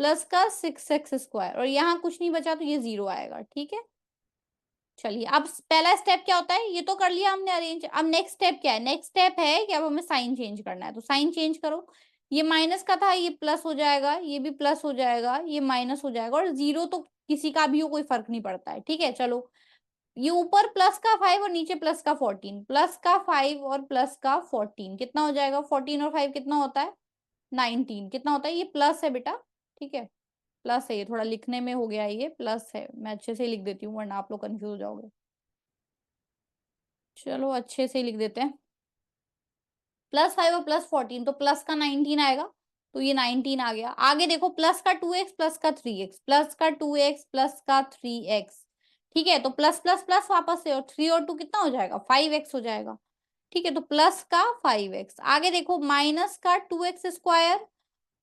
प्लस का 6x², और यहाँ कुछ नहीं बचा तो ये 0 आएगा, ठीक है। चलिए अब पहला स्टेप क्या होता है, ये तो कर लिया हमने अरेंज। अब नेक्स्ट स्टेप क्या है, नेक्स्ट स्टेप है कि अब हमें साइन चेंज करना है, तो साइन चेंज करो। ये माइनस का था, ये प्लस हो जाएगा, ये भी प्लस हो जाएगा, ये माइनस हो जाएगा, और 0 तो किसी का भी हो, कोई फर्क नहीं पड़ता है, ठीक है। चलो ये ऊपर प्लस का 5 और नीचे प्लस का 14, प्लस का 5 और प्लस का 14 कितना हो जाएगा, 14 और 5 कितना होता है, 19 कितना होता है, ये प्लस है बेटा, ठीक है, प्लस है। ये थोड़ा लिखने में हो गया है, ये प्लस है, मैं अच्छे से ही लिख देती हूँ वरना आप लोग कंफ्यूज हो जाओगे। चलो अच्छे से ही लिख देते हैं, +5 और +14 तो प्लस का 19 आएगा, तो ये 19 आ गया। आगे देखो प्लस का 2x प्लस का 3x, प्लस का 2x प्लस का 3x, ठीक है, तो प्लस प्लस प्लस वापस से, और 3 और 2 कितना हो जाएगा, 5x हो जाएगा, ठीक है, तो प्लस का 5x। आगे देखो माइनस का 2x²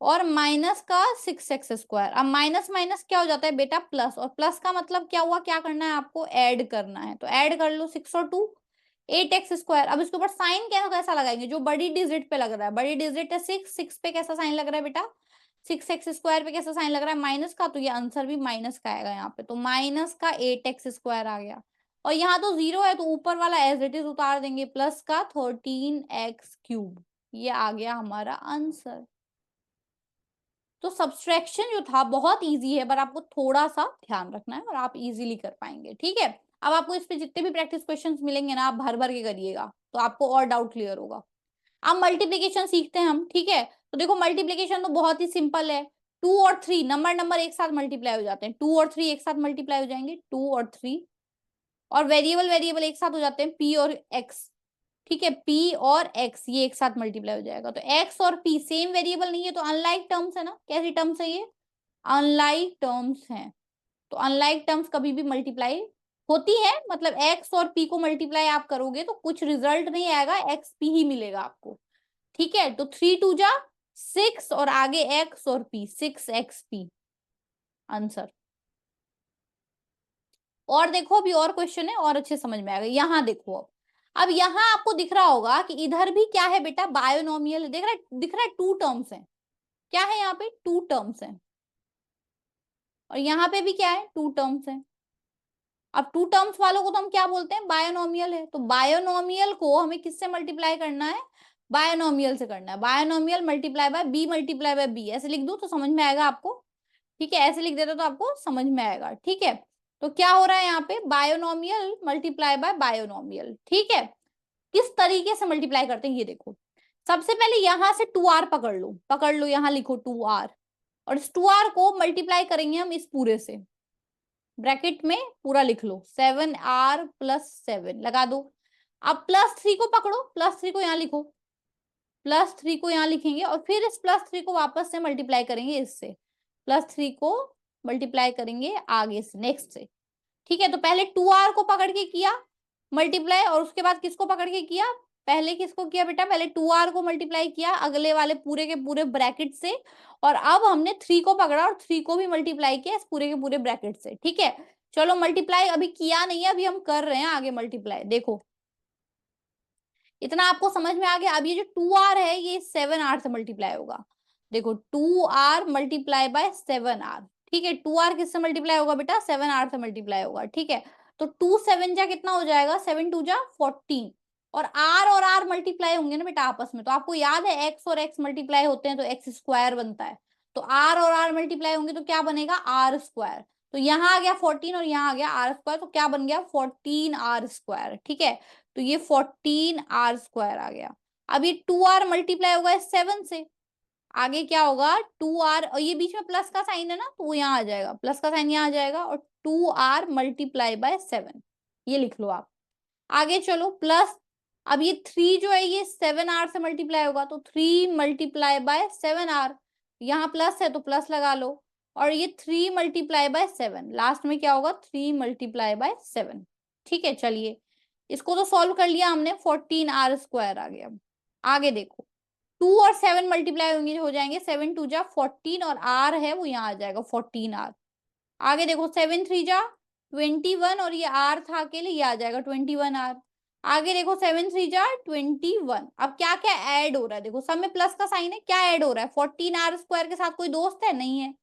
और माइनस का 6x²। अब माइनस माइनस क्या हो जाता है बेटा, प्लस, और प्लस का मतलब क्या हुआ, क्या करना है आपको, ऐड करना है, तो ऐड कर लो 6 और 2 8x²। अब इसके ऊपर साइन कैसा लगाएंगे, जो बड़ी डिजिट पे लग रहा है, बड़ी डिजिट है 6, 6 पे कैसा साइन लग रहा है बेटा, 6x² पे कैसा साइन लग रहा है, माइनस का, तो ये आंसर भी माइनस का आएगा यहाँ पे, तो माइनस का 8x² आ गया। और यहाँ तो 0 है तो ऊपर वाला एज इट इज उतार देंगे, प्लस का 13x³, ये आ गया हमारा आंसर। तो सब्सट्रैक्शन जो था बहुत इजी है, पर आपको थोड़ा सा ध्यान रखना है और आप इजीली कर पाएंगे, ठीक है। अब आपको इस पे जितने भी प्रैक्टिस क्वेश्चंस मिलेंगे ना, आप भर भर के करिएगा, तो आपको और डाउट क्लियर होगा। अब मल्टीप्लीकेशन सीखते हैं हम, ठीक है। तो देखो मल्टीप्लीकेशन तो बहुत ही सिंपल है, 2 और 3 नंबर नंबर एक साथ मल्टीप्लाई हो जाते हैं, 2 और 3 एक साथ मल्टीप्लाई हो जाएंगे, 2 और 3, और वेरिएबल वेरिएबल एक साथ हो जाते हैं, p और x, ठीक है, p और x ये एक साथ मल्टीप्लाई हो जाएगा, तो x और p सेम वेरिएबल नहीं है, तो अनलाइक टर्म्स है ना, कैसी टर्म्स है ये, अनलाइक टर्म्स हैं। तो अनलाइक टर्म्स कभी भी मल्टीप्लाई होती है, मतलब x और p को मल्टीप्लाई आप करोगे तो कुछ रिजल्ट नहीं आएगा, xp ही मिलेगा आपको, ठीक है। तो 3 × 2 = 6 और आगे x और p, 6xp आंसर। और देखो अभी और क्वेश्चन है और अच्छे समझ में आएगा, यहाँ देखो अब यहाँ आपको दिख रहा होगा कि इधर भी क्या है बेटा, बायोनोमियल, दिख रहा है 2 टर्म्स है, क्या है यहाँ पे 2 टर्म्स है, और यहाँ पे भी क्या है 2 टर्म्स है। अब 2 टर्म्स वालों को तो हम क्या बोलते हैं, बायोनोमियल है, तो बायोनोमियल को हमें किससे मल्टीप्लाई करना है, बायोनोमियल से करना है, binomial multiply by B multiply by B, ऐसे लिख दू तो समझ में आएगा आपको, ठीक है, ऐसे लिख देते तो आपको समझ में आएगा, ठीक है। तो क्या हो रहा है यहाँ पे, बायोनोमियल मल्टीप्लाई बाय बायोनोमियल, ठीक है। किस तरीके से मल्टीप्लाई करते हैं ये देखो, सबसे पहले यहां से 2r पकड़ लो, यहाँ लिखो 2r, और इस 2r को मल्टीप्लाई करेंगे हम इस पूरे से, ब्रैकेट में पूरा लिख लो, 7r + 7 लगा दो। अब +3 को पकड़ो, +3 को यहाँ लिखो, +3 को यहाँ लिखेंगे, और फिर इस +3 को वापस से मल्टीप्लाई करेंगे इससे, +3 को मल्टीप्लाई करेंगे आगे से, नेक्स्ट से, ठीक है। तो पहले 2r को पकड़ के किया मल्टीप्लाई, और उसके बाद किसको पकड़ के किया, पहले किसको किया बेटा, पहले 2r को मल्टीप्लाई किया अगले वाले पूरे के पूरे ब्रैकेट से, और अब हमने 3 को पकड़ा और 3 को भी मल्टीप्लाई किया इस पूरे के पूरे ब्रैकेट से, ठीक है। चलो मल्टीप्लाई अभी किया नहीं है, अभी हम कर रहे हैं आगे मल्टीप्लाई, देखो इतना आपको समझ में आ गया। अब ये जो 2r है ये 7r से मल्टीप्लाई होगा, देखो 2r मल्टीप्लाई बाय 7r, ठीक है, 2r किससे मल्टीप्लाई होगा बेटा, 7r से मल्टीप्लाई होगा, ठीक है। तो 2 7 जा कितना हो जाएगा, 7 2 जा 14, और r मल्टीप्लाई होंगे ना बेटा आपस में, तो आपको याद है x और x मल्टीप्लाई होते हैं तो x² बनता है, तो r और r मल्टीप्लाई होंगे तो क्या बनेगा, r², तो यहाँ आ गया 14 और यहाँ आ गया r², तो क्या बन गया 14r², ठीक है। तो ये 14r² आ गया, अब ये 2r मल्टीप्लाई होगा 7 से, आगे क्या होगा 2r, और ये बीच में प्लस का साइन है ना, तो वो यहाँ आ जाएगा, प्लस का साइन यहाँ आ जाएगा, और 2r मल्टीप्लाई बाय 7, ये लिख लो आप। आगे चलो प्लस, अब ये 3 जो है ये 7r से मल्टीप्लाई होगा, तो 3 मल्टीप्लाई बाय 7r, यहाँ प्लस है तो प्लस लगा लो, और ये 3 मल्टीप्लाई बाय 7, लास्ट में क्या होगा 3 मल्टीप्लाई बाय 7। ठीक है, चलिए इसको तो सॉल्व कर लिया हमने, 14r² आ गया। आगे देखो 2 और 7 मल्टीप्लाई होंगे, हो जाएंगे 7 2 जा 14, और r है वो यहाँ आ जाएगा 14r। आगे देखो 7 3 जा 21, और ये r था अकेले, ये आ जाएगा 21r। आगे देखो 7 3 जा 21। अब क्या क्या ऐड हो रहा है, देखो सब में प्लस का साइन है, क्या ऐड हो रहा है 14r² के साथ कोई दोस्त है, नहीं है।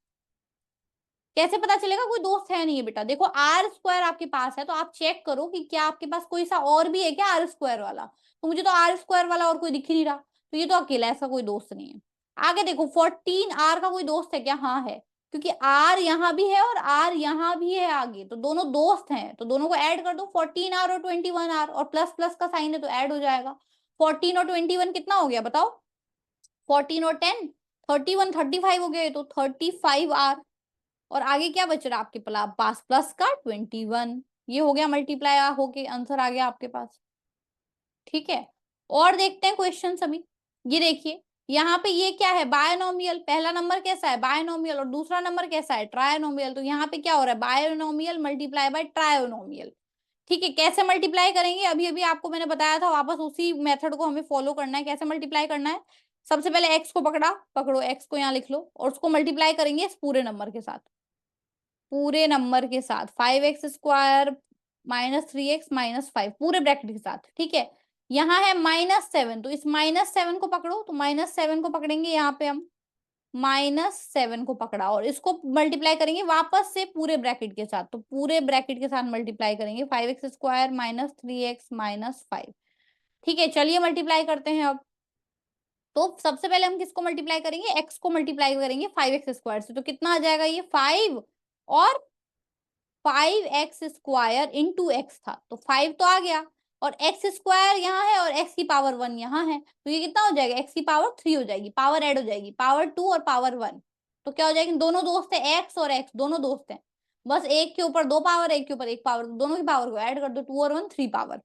कैसे पता चलेगा कोई दोस्त है नहीं है बेटा, देखो r² आपके पास है, तो आप चेक करो कि क्या आपके पास कोई सा और भी है क्या r² वाला, तो मुझे तो r² वाला और कोई दिख ही नहीं रहा, तो ये तो अकेला, ऐसा कोई दोस्त नहीं है। आगे देखो 14r का कोई दोस्त है क्या, हाँ है, क्योंकि r यहाँ भी है और r यहाँ भी है आगे, तो दोनों दोस्त हैं, तो दोनों को ऐड कर दो, 14r और 21r, और प्लस प्लस का साइन है तो ऐड हो जाएगा। 14 और 21 कितना हो गया बताओ, 14 और 10 31, 35 हो गए, तो 35r। और आगे क्या बच रहा है आपके पास, प्लस का 21, ये हो गया मल्टीप्लाई होके आंसर आ गया आपके पास। ठीक है, और देखते हैं क्वेश्चन अभी। ये देखिए यहाँ पे ये क्या है, बायनोमियल, पहला नंबर कैसा है बायनोमियल, और दूसरा नंबर कैसा है ट्रायनोमियल, तो यहाँ पे क्या हो रहा है बायनोमियल मल्टीप्लाई बाय ट्रायोनोमियल। ठीक है, कैसे मल्टीप्लाई करेंगे, अभी अभी आपको मैंने बताया था, वापस उसी मेथड को हमें फॉलो करना है। कैसे मल्टीप्लाई करना है, सबसे पहले एक्स को पकड़ो, एक्स को यहाँ लिख लो, और उसको मल्टीप्लाई करेंगे इस पूरे नंबर के साथ, पूरे नंबर के साथ 5x² -3x -5 पूरे ब्रैकेट के साथ। ठीक है, यहाँ है -7, तो इस -7 को पकड़ो, तो -7 को पकड़ेंगे यहाँ पे हम, -7 को पकड़ा, और इसको मल्टीप्लाई करेंगे वापस से पूरे ब्रैकेट के साथ, तो पूरे ब्रैकेट के साथ मल्टीप्लाई करेंगे 5x² -3x -5। ठीक है, चलिए मल्टीप्लाई करते हैं अब। तो सबसे पहले हम किसको मल्टीप्लाई करेंगे, x को मल्टीप्लाई करेंगे 5x² से, तो कितना आ जाएगा ये 5, और 5x² इंटू एक्स था, तो 5 तो आ गया, और x² यहाँ है और x की पावर 1 यहाँ है, तो ये कितना हो जाएगा x की पावर 3 हो जाएगी, पावर ऐड हो जाएगी, पावर 2 और पावर 1, तो क्या हो जाएगी, दोनों दोस्त है x और x दोनों दोस्त हैं, बस एक के ऊपर 2 पावर, एक के ऊपर 1 पावर, दोनों की पावर को ऐड कर दो, 2 और 1 3 पावर,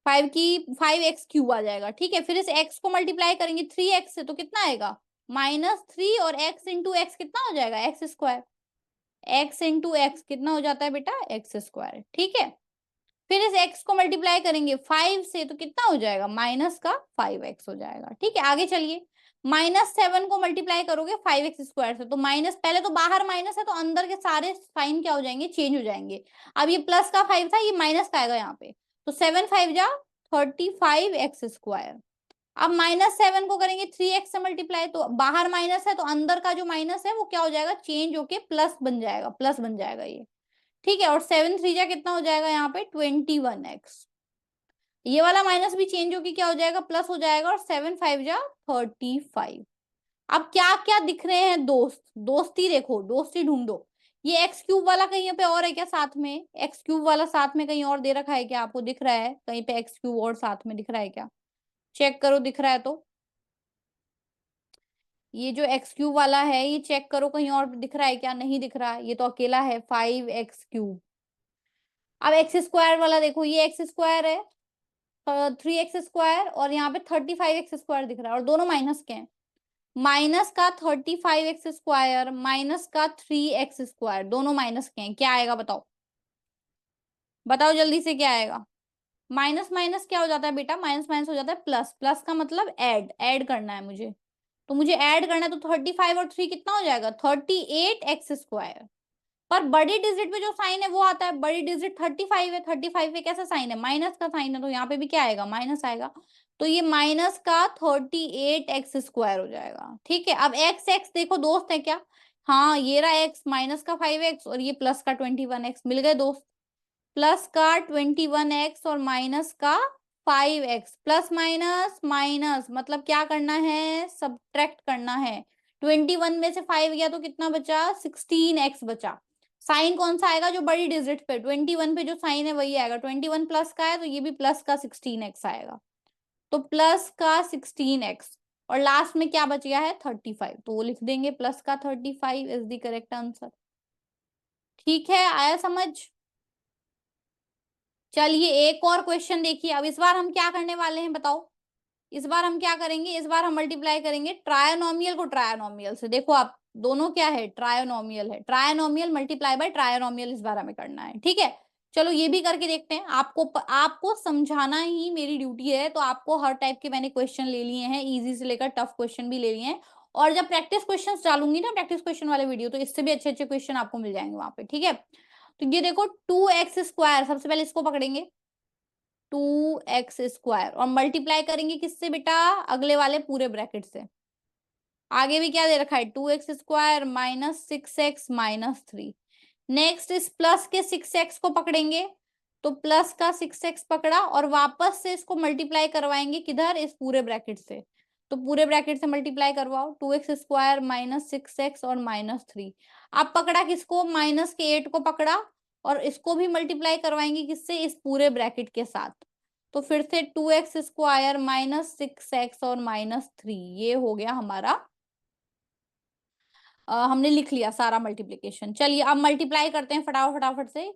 5x³ आ जाएगा। ठीक है, फिर इस x को मल्टीप्लाई करेंगे 3x से, तो कितना आएगा -3, और x इंटू एक्स कितना हो जाएगा x², x इंटू एक्स कितना हो जाता है बेटा x²। ठीक है, फिर इस x को मल्टीप्लाई करेंगे 5 से, तो कितना हो जाएगा माइनस का 5x हो जाएगा। ठीक है, आगे चलिए -7 को मल्टीप्लाई करोगे 5x² से, तो माइनस, पहले तो बाहर माइनस है तो अंदर के सारे साइन क्या हो जाएंगे चेंज हो जाएंगे। अब ये प्लस का 5 था, ये माइनस का आएगा यहाँ पे, तो 7 5 जा 35x²। अब -7 को करेंगे 3x से मल्टीप्लाई, तो बाहर माइनस है तो अंदर का जो माइनस है वो क्या हो जाएगा चेंज होके प्लस बन जाएगा, प्लस बन जाएगा ये। ठीक है, और 7 3 जा कितना हो जाएगा यहाँ पे 21x, ये वाला माइनस भी चेंज होके क्या हो जाएगा प्लस हो जाएगा, और 7 5 जा 35। अब क्या क्या दिख रहे हैं दोस्त, दोस्ती देखो, दोस्ती ढूंढो। ये x³ वाला कहीं पे और है क्या साथ में, x³ वाला साथ में कहीं और दे रखा है क्या, आपको दिख रहा है कहीं पे x³ और साथ में दिख रहा है क्या, चेक करो दिख रहा है तो। ये जो x³ वाला है ये चेक करो कहीं और दिख रहा है क्या, नहीं दिख रहा, ये तो अकेला है 5x³। अब x² वाला देखो, ये x² है 3x², और यहाँ पे 35x² दिख रहा है, और दोनों माइनस के हैं, माइनस का 35x² माइनस का 3x², दोनों माइनस के हैं, क्या आएगा बताओ, बताओ जल्दी से क्या आएगा। माइनस माइनस क्या हो जाता है बेटा, माइनस माइनस हो जाता है प्लस, प्लस का मतलब ऐड करना है मुझे, तो मुझे ऐड करना है, तो 35 और 3 कितना हो जाएगा 38x²। पर बड़ी डिजिट पे जो साइन है वो आता है, बड़ी डिजिट 35 है, 35 पे कैसा साइन है माइनस का साइन है, तो यहाँ पे भी क्या आएगा माइनस आएगा, तो ये माइनस का 38x² हो जाएगा। ठीक है, अब एक्स एक्स देखो दोस्त है क्या, हाँ ये रहा x माइनस का 5x और ये प्लस का 21x, मिल गए दोस्त, प्लस का 21x और माइनस का 5x, प्लस माइनस माइनस मतलब क्या करना है सब्ट्रैक्ट करना है, 21 में से 5 गया तो कितना बचा 16x बचा, साइन कौन सा आएगा जो बड़ी डिजिट पे 21 पे जो साइन है वही आएगा, 21 प्लस का है तो ये भी प्लस का 16x आएगा। तो प्लस का 16x और लास्ट में क्या बच गया है 35, तो वो लिख देंगे प्लस का 35 इज द करेक्ट आंसर। ठीक है, आया समझ। चलिए एक और क्वेश्चन देखिए। अब इस बार हम क्या करने वाले हैं बताओ। इस बार हम क्या करेंगे, इस बार हम मल्टीप्लाई करेंगे ट्रायनोमियल को ट्रायनोमियल से। देखो आप दोनों क्या है, ट्रायनोमियल है, ट्रायनोमियल मल्टीप्लाई बाय ट्रायनोमियल इस बार हमें करना है। ठीक है, चलो ये भी करके देखते हैं। आपको समझाना ही मेरी ड्यूटी है, तो आपको हर टाइप के मैंने क्वेश्चन ले लिए हैं, इजी से लेकर टफ क्वेश्चन भी ले लिए हैं। और जब प्रैक्टिस क्वेश्चन डालूंगी ना, प्रैक्टिस क्वेश्चन वाले वीडियो, तो इससे भी अच्छे अच्छे क्वेश्चन आपको मिल जाएंगे वहां पे। ठीक है, तो ये देखो 2x², सबसे पहले इसको पकड़ेंगे 2x² और मल्टीप्लाई करेंगे किससे बेटा, अगले वाले पूरे ब्रैकेट से। आगे भी क्या दे रखा है 2x² माइनस 6x-3। नेक्स्ट इस प्लस के 6x को पकड़ेंगे, तो प्लस का 6x पकड़ा और वापस से इसको मल्टीप्लाई करवाएंगे किधर, इस पूरे ब्रैकेट से। तो पूरे ब्रैकेट से मल्टीप्लाई करवाओ 2x² माइनस 6x और -3। अब पकड़ा किसको, माइनस के 8 को पकड़ा और इसको भी मल्टीप्लाई करवाएंगे किससे, इस पूरे ब्रैकेट के साथ। तो फिर से 2x² माइनस 6x और -3, ये हो गया हमारा। हमने लिख लिया सारा मल्टीप्लीकेशन। चलिए अब मल्टीप्लाई करते हैं फटाफट फटाफट से।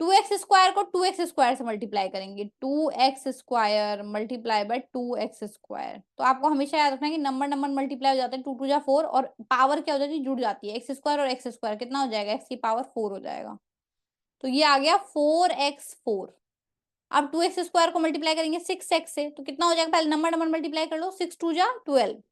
2x² को 2x² से मल्टीप्लाई करेंगे, 2x² मल्टीप्लाई बाय 2x²। तो आपको हमेशा याद रखना है कि नंबर नंबर मल्टीप्लाई हो जाते हैं, 2 2 जा 4 और पावर क्या हो जाती है, जुड़ जाती है। x² और x² कितना हो जाएगा, x की पावर 4 हो जाएगा। तो ये आ गया 4x4। अब 2x² को मल्टीप्लाई करेंगे 6x से, तो कितना हो जाएगा, पहले नंबर नंबर मल्टीप्लाई कर लो, 6 2 जा 12।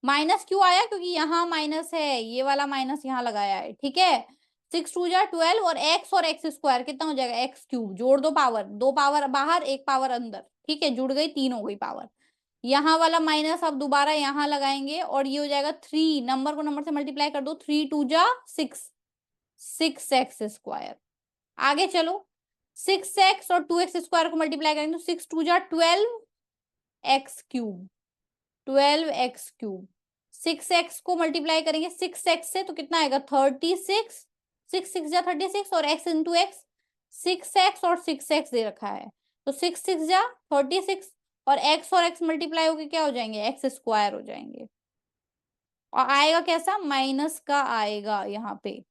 माइनस क्यों आया, क्योंकि यहाँ माइनस है, ये वाला माइनस यहाँ लगाया है। ठीक है, 6 2 जा 12 और x² कितना हो जाएगा, x³ जोड़ दो पावर, दो पावर बाहर एक पावर अंदर। ठीक है, जुड़ गई, 3 हो गई पावर। यहाँ वाला माइनस अब दोबारा यहाँ लगाएंगे और ये हो जाएगा 3, नंबर को नंबर से मल्टीप्लाई कर दो, 3 2 जा 6, 6x²। आगे चलो, 6x और 2x² को मल्टीप्लाई करेंगे तो 6 2 जा 12x³, 12x³। 6x को मल्टीप्लाई करेंगे 6x से, तो कितना आएगा 36, 6 6 जा 36 और x इंटू एक्स, 6x और 6x दे रखा है, तो 6 6 जा 36 और x और x मल्टीप्लाई होके क्या हो जाएंगे, x² हो जाएंगे। और आएगा कैसा, माइनस का आएगा यहाँ पे।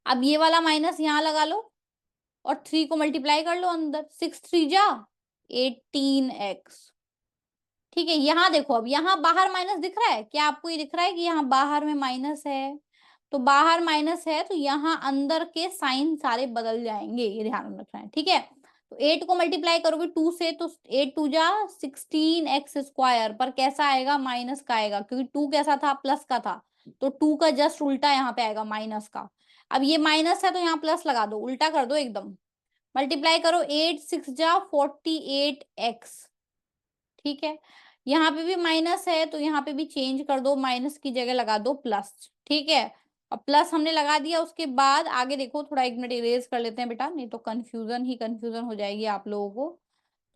अब ये वाला माइनस यहाँ लगा लो और 3 को मल्टीप्लाई कर लो अंदर, 6 3 जा 18x। ठीक है, यहाँ देखो, अब यहाँ बाहर माइनस दिख रहा है क्या आपको, ये दिख रहा है कि यहाँ बाहर में माइनस है, तो बाहर माइनस है तो यहाँ अंदर के साइन सारे बदल जाएंगे, ये ध्यान में रखना है। ठीक है, तो 8 को मल्टीप्लाई करोगे 2 से, तो 8 2 जा 16x², पर कैसा आएगा, माइनस का आएगा, क्योंकि 2 कैसा था, प्लस का था, तो 2 का जस्ट उल्टा यहाँ पे आएगा, माइनस का। अब ये माइनस है तो यहाँ प्लस लगा दो, उल्टा कर दो एकदम, मल्टीप्लाई करो 8 6 जा 48x। ठीक है, यहाँ पे भी माइनस है तो यहाँ पे भी चेंज कर दो, माइनस की जगह लगा दो प्लस। ठीक है, अब प्लस हमने लगा दिया, उसके बाद आगे देखो, थोड़ा 1 मिनट इरेज कर लेते हैं बेटा, नहीं तो कंफ्यूजन ही कंफ्यूजन हो जाएगी आप लोगों को।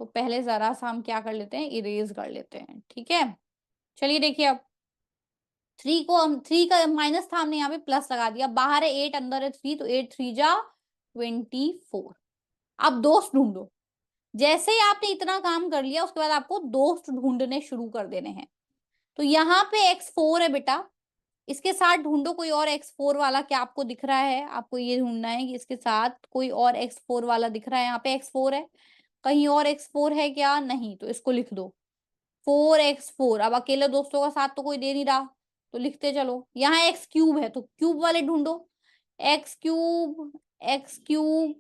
तो पहले जरा सा हम क्या कर लेते हैं, इरेज कर लेते हैं। ठीक है, चलिए देखिए, अब 3 को हम, 3 का माइनस था, हमने यहाँ पे प्लस लगा दिया, बाहर है 8 अंदर है 3, तो 8 3 जा 24। अब दोस्त ढूंढो। जैसे ही आपने इतना काम कर लिया, उसके बाद आपको दोस्त ढूंढने शुरू कर देने हैं। तो यहाँ पे x4 है बेटा, इसके साथ ढूंढो कोई और x4 वाला, क्या आपको दिख रहा है, आपको ये ढूंढना है कि इसके साथ कोई और x4 वाला दिख रहा है। यहाँ पे x4 है, कहीं और x4 है क्या, नहीं, तो इसको लिख दो 4x4। अब अकेले दोस्तों का साथ तो कोई दे नहीं रहा, तो लिखते चलो। यहाँ x³ है, तो क्यूब वाले ढूंढो, x³ x³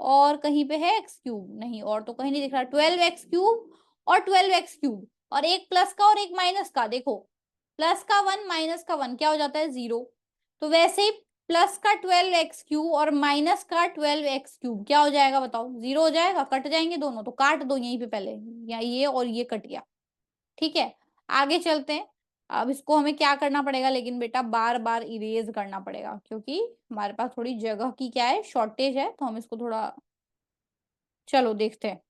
और कहीं पे है x³ नहीं, और तो कहीं नहीं दिख रहा, 12x³ और 12x³ और एक प्लस का और एक माइनस का। देखो प्लस का 1 माइनस का 1 क्या हो जाता है 0, तो वैसे ही प्लस का 12x³ और माइनस का 12x³ क्या हो जाएगा बताओ, 0 हो जाएगा, कट जाएंगे दोनों, तो काट दो यहीं पे पहले, या ये और ये कट गया। ठीक है, आगे चलते हैं। अब इसको हमें क्या करना पड़ेगा, लेकिन बेटा बार बार इरेज करना पड़ेगा, क्योंकि हमारे पास थोड़ी जगह की क्या है, शॉर्टेज है, तो हम इसको थोड़ा, चलो देखते हैं।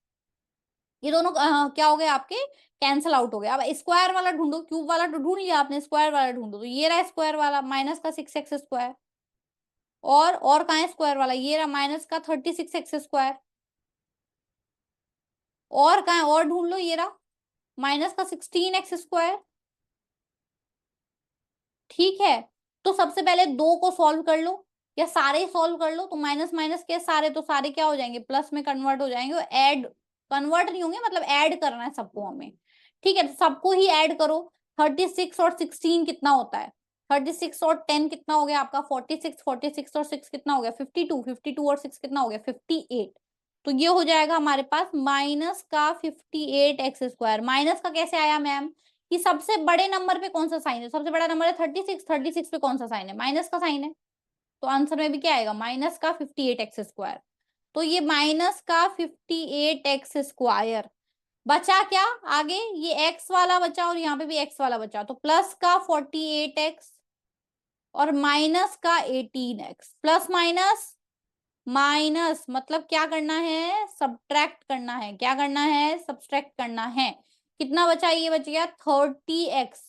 ये दोनों क्या हो गए आपके, कैंसल आउट हो गया। अब स्क्वायर वाला ढूंढो, क्यूब वाला तो ढूंढ लिया आपने, स्क्वायर वाला ढूंढो, तो ये रहा स्क्वायर वाला, माइनस का 6x²। और कहाँ है स्क्वायर वाला, ये रहा माइनस का 36x²। और कहाँ है, और ढूंढ लो, ये रहा माइनस का 16x²। ठीक है, तो सबसे पहले दो को सॉल्व कर लो या सारे सॉल्व कर लो, तो माइनस माइनस के सारे, तो सारे क्या हो जाएंगे, प्लस में कन्वर्ट हो जाएंगे। और ऐड, कन्वर्ट नहीं होंगे, मतलब ऐड करना है सबको हमें। ठीक है, तो सबको ही ऐड करो। 36 और 16 कितना होता है, 36 और 10 कितना हो गया आपका 46, 46 और 6 कितना हो गया 52, 52 और 6 कितना हो गया 58। तो ये हो जाएगा हमारे पास माइनस का 58x²। माइनस का कैसे आया मैम, कि सबसे बड़े नंबर पे कौन सा साइन है, सबसे बड़ा नंबर है 36, 36 पे कौन सा साइन है, माइनस का साइन है। तो आंसर में भी क्या आएगा, माइनस का 58x²। तो ये माइनस का 58x²। बचा क्या आगे, ये x वाला बचा और यहाँ पे भी x वाला बचा, तो प्लस का 48x और माइनस का 18x। प्लस माइनस माइनस, मतलब क्या करना है, सब्ट्रैक्ट करना है। क्या करना है, सब्ट्रैक्ट करना है। कितना बचा, ये बच गया 30x।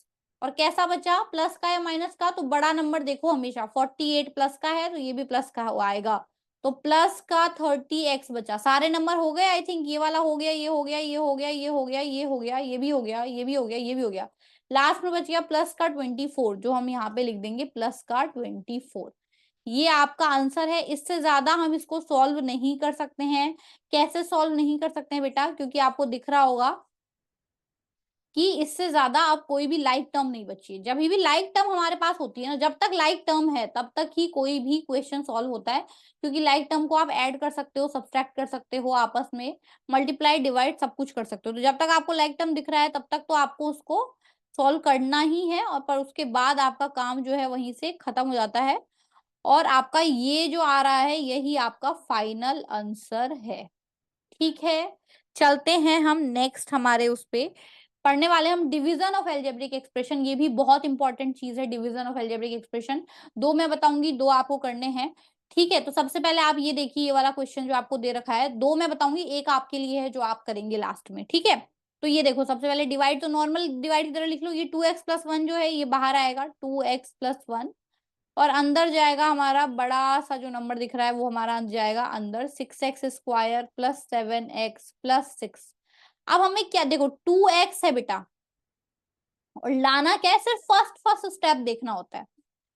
और कैसा बचा, प्लस का या माइनस का, तो बड़ा नंबर देखो हमेशा, 48 प्लस का है तो ये भी प्लस का आएगा। तो प्लस का 30x बचा। सारे नंबर हो गए आई थिंक, ये वाला हो गया, ये हो गया, ये हो गया, ये हो गया, ये हो गया, ये भी हो गया, ये भी हो गया, ये भी हो गया। लास्ट में बच गया प्लस का 24, जो हम यहाँ पे लिख देंगे प्लस का 24। ये आपका आंसर है। इससे ज्यादा हम इसको सॉल्व नहीं कर सकते हैं। कैसे सॉल्व नहीं कर सकते हैं बेटा, क्योंकि आपको दिख रहा होगा कि इससे ज्यादा अब कोई भी लाइक टर्म नहीं बची है। जब भी लाइक टर्म हमारे पास होती है ना, जब तक लाइक टर्म है तब तक ही कोई भी क्वेश्चन सॉल्व होता है, क्योंकि लाइक टर्म को आप ऐड कर सकते हो, सब्ट्रैक्ट कर सकते हो आपस में, मल्टीप्लाई डिवाइड सब कुछ कर सकते हो। तो जब तक आपको लाइक टर्म दिख रहा है तब तक तो आपको उसको सॉल्व करना ही है, और पर उसके बाद आपका काम जो है वहीं से खत्म हो जाता है। और आपका ये जो आ रहा है यही आपका फाइनल आंसर है। ठीक है, चलते हैं हम नेक्स्ट, हमारे उस पे पढ़ने वाले हम डिवीजन ऑफ एल्जेब्रिक एक्सप्रेशन। ये भी बहुत इंपॉर्टेंट चीज है, डिवीजन ऑफ एल्जेब्रिक एक्सप्रेशन। दो मैं बताऊंगी, दो आपको करने हैं। ठीक है, तो सबसे पहले आप ये देखिए, ये वाला क्वेश्चन जो आपको दे रखा है, दो मैं बताऊंगी, एक आपके लिए है जो आप करेंगे लास्ट में। ठीक है, तो ये देखो, सबसे पहले डिवाइड, तो नॉर्मल डिवाइड की तरह लिख लो। ये 2x+1 जो है ये बाहर आएगा, 2x+1, और अंदर जाएगा हमारा बड़ा सा जो नंबर दिख रहा है वो हमारा जाएगा अंदर, 6x² + 7x + 6। अब हमें क्या, देखो 2x है बेटा, और लाना क्या है, सिर्फ फर्स्ट फर्स्ट स्टेप देखना होता है।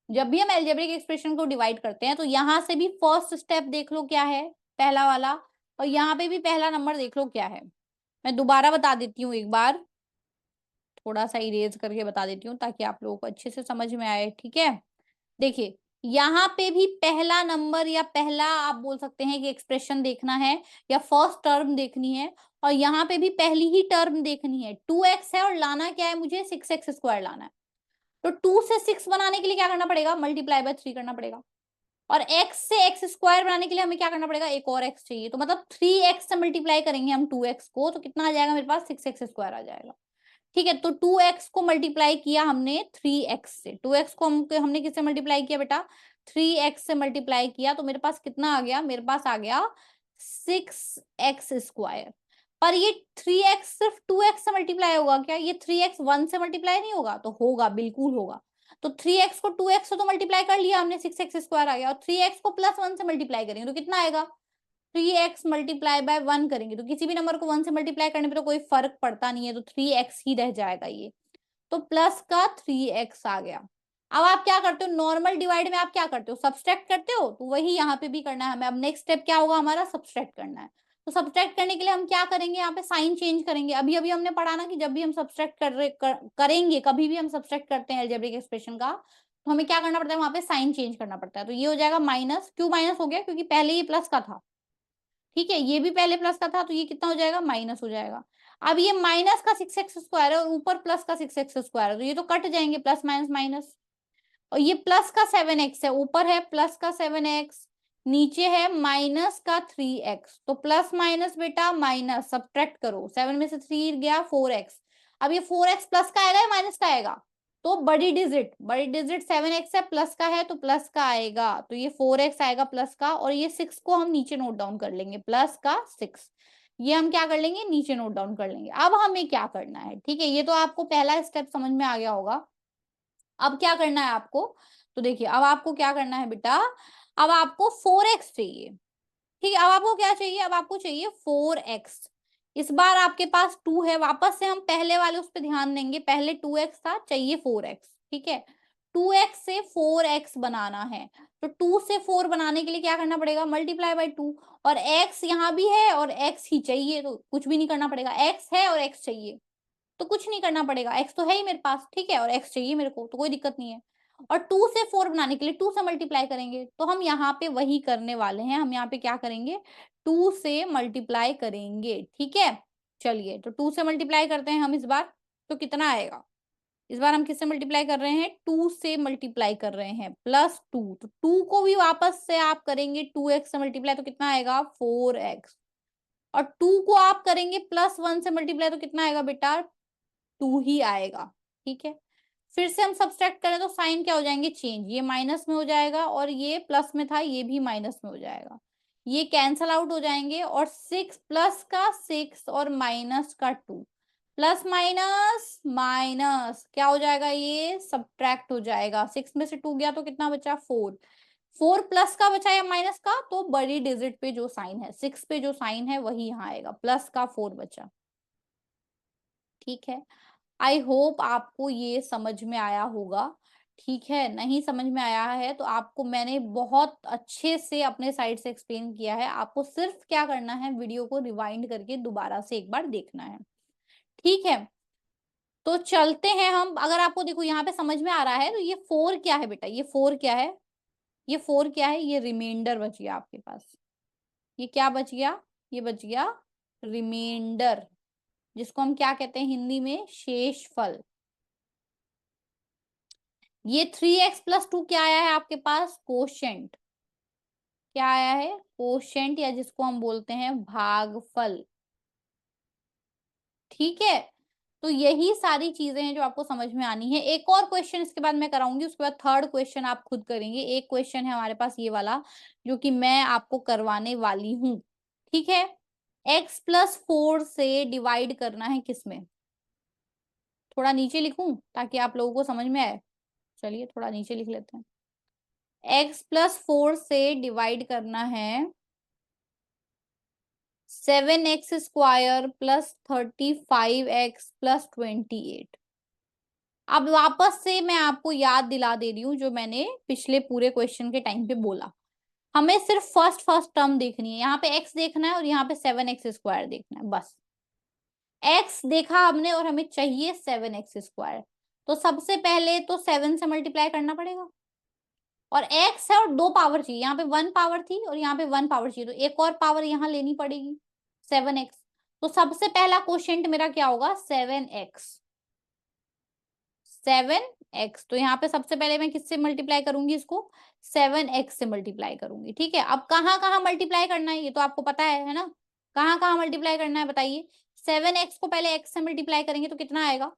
जब भी हम एल्जेब्रिक एक्सप्रेशन को डिवाइड करते हैं तो यहां से भी फर्स्ट स्टेप देख लो क्या है, पहला वाला, और यहाँ पे भी पहला नंबर देख लो क्या है। मैं दोबारा बता देती हूँ एक बार, थोड़ा सा इरेज करके बता देती हूँ ताकि आप लोगों को अच्छे से समझ में आए। ठीक है, देखिए यहाँ पे भी पहला नंबर या पहला आप बोल सकते हैं कि एक्सप्रेशन देखना है, या फर्स्ट टर्म देखनी है, और यहाँ पे भी पहली ही टर्म देखनी है। 2x है और लाना क्या है, मुझे 6x² लाना है। तो 2 से 6 बनाने के लिए क्या करना पड़ेगा, मल्टीप्लाई बाय 3 करना पड़ेगा। और x से x² बनाने के लिए हमें क्या करना पड़ेगा, एक और x चाहिए, तो मतलब 3x से मल्टीप्लाई करेंगे हम 2x को, तो कितना आ जाएगा मेरे पास, 6x² आ जाएगा। ठीक है, तो 2x को मल्टीप्लाई किया हमने 3x से, 2x को हमने किससे मल्टीप्लाई किया बेटा, 3x से मल्टीप्लाई किया, तो मेरे पास कितना आ गया, मेरे पास आ गया 6x²। पर ये 3x सिर्फ 2x से मल्टीप्लाई होगा क्या, ये 3x 1 से मल्टीप्लाई नहीं होगा, तो होगा, बिल्कुल होगा। तो 3x को 2x से तो मल्टीप्लाई कर लिया हमने, 6x² आ गया, और 3x को +1 से मल्टीप्लाई करेंगे तो कितना आएगा, 3x मल्टीप्लाई बाय 1 करेंगे, तो किसी भी नंबर को 1 से मल्टीप्लाई करने पे तो कोई फर्क पड़ता नहीं है, तो 3x ही रह जाएगा ये। तो प्लस का 3x आ गया। अब आप क्या करते हो, नॉर्मल डिवाइड में आप क्या करते हो, सब्सट्रैक्ट करते हो, तो वही यहाँ पे भी करना है हमें। अब नेक्स्ट स्टेप क्या होगा हमारा, सब्सट्रैक्ट करना है। तो सब्सट्रैक्ट करने के लिए हम क्या करेंगे, यहाँ पे साइन चेंज करेंगे। अभी अभी हमने पढ़ा ना कि जब भी हम सब्सट्रैक्ट करेंगे, कभी भी हम सब्सट्रैक्ट करते हैं अलजेब्रिक एक्सप्रेशन का, तो हमें क्या करना पड़ता है, वहां पे साइन चेंज करना पड़ता है। तो ये हो जाएगा माइनस, क्यों माइनस हो गया, क्योंकि पहले ये प्लस का था। ठीक है, ये भी पहले प्लस का था, तो ये कितना हो जाएगा, माइनस हो जाएगा। अब ये माइनस का 6x² है और ऊपर प्लस का 6x² है, तो ये तो कट जाएंगे, प्लस माइनस माइनस। और ये प्लस का 7x है, ऊपर है प्लस का 7x, नीचे है माइनस का 3x, तो प्लस माइनस बेटा माइनस, सब्ट्रैक्ट करो, 7 में से 3 गया 4x। अब ये 4x प्लस का आएगा या माइनस का आएगा, तो बड़ी डिजिट 7x है, प्लस का है तो प्लस का आएगा, तो ये 4x आएगा प्लस का, और ये 6 को हम नीचे नोट डाउन कर लेंगे, प्लस का 6, ये हम क्या कर लेंगे, नीचे नोट डाउन कर लेंगे। अब हमें क्या करना है, ठीक है, ये तो आपको पहला स्टेप समझ में आ गया होगा। अब क्या करना है आपको, तो देखिए अब आपको क्या करना है बेटा, अब आपको 4x चाहिए। ठीक है, अब आपको क्या चाहिए, अब आपको चाहिए 4x। इस बार आपके पास 2 है, वापस से हम पहले वाले उस पर ध्यान देंगे, पहले 2x था, चाहिए 4x, ठीक है। 2x से 4x बनाना है, तो 2 से 4 बनाने के लिए क्या करना पड़ेगा, मल्टीप्लाई बाय 2, और x यहाँ भी है और x ही चाहिए, तो कुछ भी नहीं करना पड़ेगा, x है और x चाहिए, तो कुछ नहीं करना पड़ेगा, x तो है ही मेरे पास, ठीक है, और x चाहिए मेरे को, तो कोई दिक्कत नहीं है। और 2 से 4 बनाने के लिए 2 से मल्टीप्लाई करेंगे, तो हम यहाँ पे वही करने वाले हैं, हम यहाँ पे क्या करेंगे, 2 से मल्टीप्लाई करेंगे, ठीक है। चलिए, तो 2 से मल्टीप्लाई करते हैं हम इस बार, तो कितना आएगा, इस बार हम किससे मल्टीप्लाई कर रहे हैं, 2 से मल्टीप्लाई कर रहे हैं, +2, तो 2 को भी वापस से आप करेंगे 2x से मल्टीप्लाई, तो कितना आएगा 4x, और 2 को आप करेंगे +1 से मल्टीप्लाई, तो कितना आएगा बेटा 2 ही आएगा, ठीक है। फिर से हम सब्सट्रैक्ट करें तो साइन क्या हो जाएंगे, चेंज, ये माइनस में हो जाएगा और ये प्लस में था, ये भी माइनस में हो जाएगा, ये कैंसल आउट हो जाएंगे, और 6 प्लस का 6 और माइनस का 2, प्लस माइनस माइनस क्या हो जाएगा, ये सब्ट्रैक्ट हो जाएगा, 6 में से 2 गया तो कितना बचा 4, 4 प्लस का बचा या माइनस का, तो बड़ी डिजिट पे जो साइन है, 6 पे जो साइन है वही यहाँ आएगा, प्लस का 4 बचा, ठीक है। आई होप आपको ये समझ में आया होगा, ठीक है। नहीं समझ में आया है तो आपको मैंने बहुत अच्छे से अपने साइड से एक्सप्लेन किया है, आपको सिर्फ क्या करना है, वीडियो को रिवाइंड करके दोबारा से एक बार देखना है, ठीक है। तो चलते हैं हम, अगर आपको देखो यहाँ पे समझ में आ रहा है, तो ये 4 क्या है बेटा, ये 4 क्या है, ये 4 क्या है, ये रिमाइंडर बच गया आपके पास, ये क्या बच गया, ये बच गया रिमाइंडर, जिसको हम क्या कहते हैं हिंदी में, शेषफल। ये 3x+2 क्या आया है आपके पास, कोशेंट, क्या आया है, कोशेंट, या जिसको हम बोलते हैं भागफल, ठीक है। तो यही सारी चीजें हैं जो आपको समझ में आनी है। एक और क्वेश्चन इसके बाद मैं कराऊंगी, उसके बाद थर्ड क्वेश्चन आप खुद करेंगे। एक क्वेश्चन है हमारे पास ये वाला, जो कि मैं आपको करवाने वाली हूँ, ठीक है। x+4 से डिवाइड करना है किसमें, थोड़ा नीचे लिखूं ताकि आप लोगों को समझ में आए, चलिए थोड़ा नीचे लिख लेते हैं। x+4 से डिवाइड करना है 7x² +35x+28। अब वापस से मैं आपको याद दिला दे रही हूँ जो मैंने पिछले पूरे क्वेश्चन के टाइम पे बोला, हमें सिर्फ फर्स्ट टर्म देखनी है, यहाँ पे x देखना है और यहाँ पे 7x² देखना है, बस x देखा हमने और हमें चाहिए 7x², तो सबसे पहले तो 7 से मल्टीप्लाई करना पड़ेगा, और x है और 2 पावर चाहिए, यहाँ पे 1 पावर थी और यहाँ पे 1 पावर चाहिए, तो एक और पावर यहाँ लेनी पड़ेगी 7x, तो सबसे पहला क्वोशिएंट मेरा क्या होगा 7x, 7x, तो यहाँ पे सबसे पहले मैं किससे मल्टीप्लाई करूंगी, इसको 7x से मल्टीप्लाई करूंगी, ठीक है। अब कहाँ कहाँ मल्टीप्लाई करना है ये तो आपको पता है ना, कहाँ कहाँ मल्टीप्लाई करना है बताइए, 7x को पहले x से मल्टीप्लाई करेंगे तो कितना आएगा,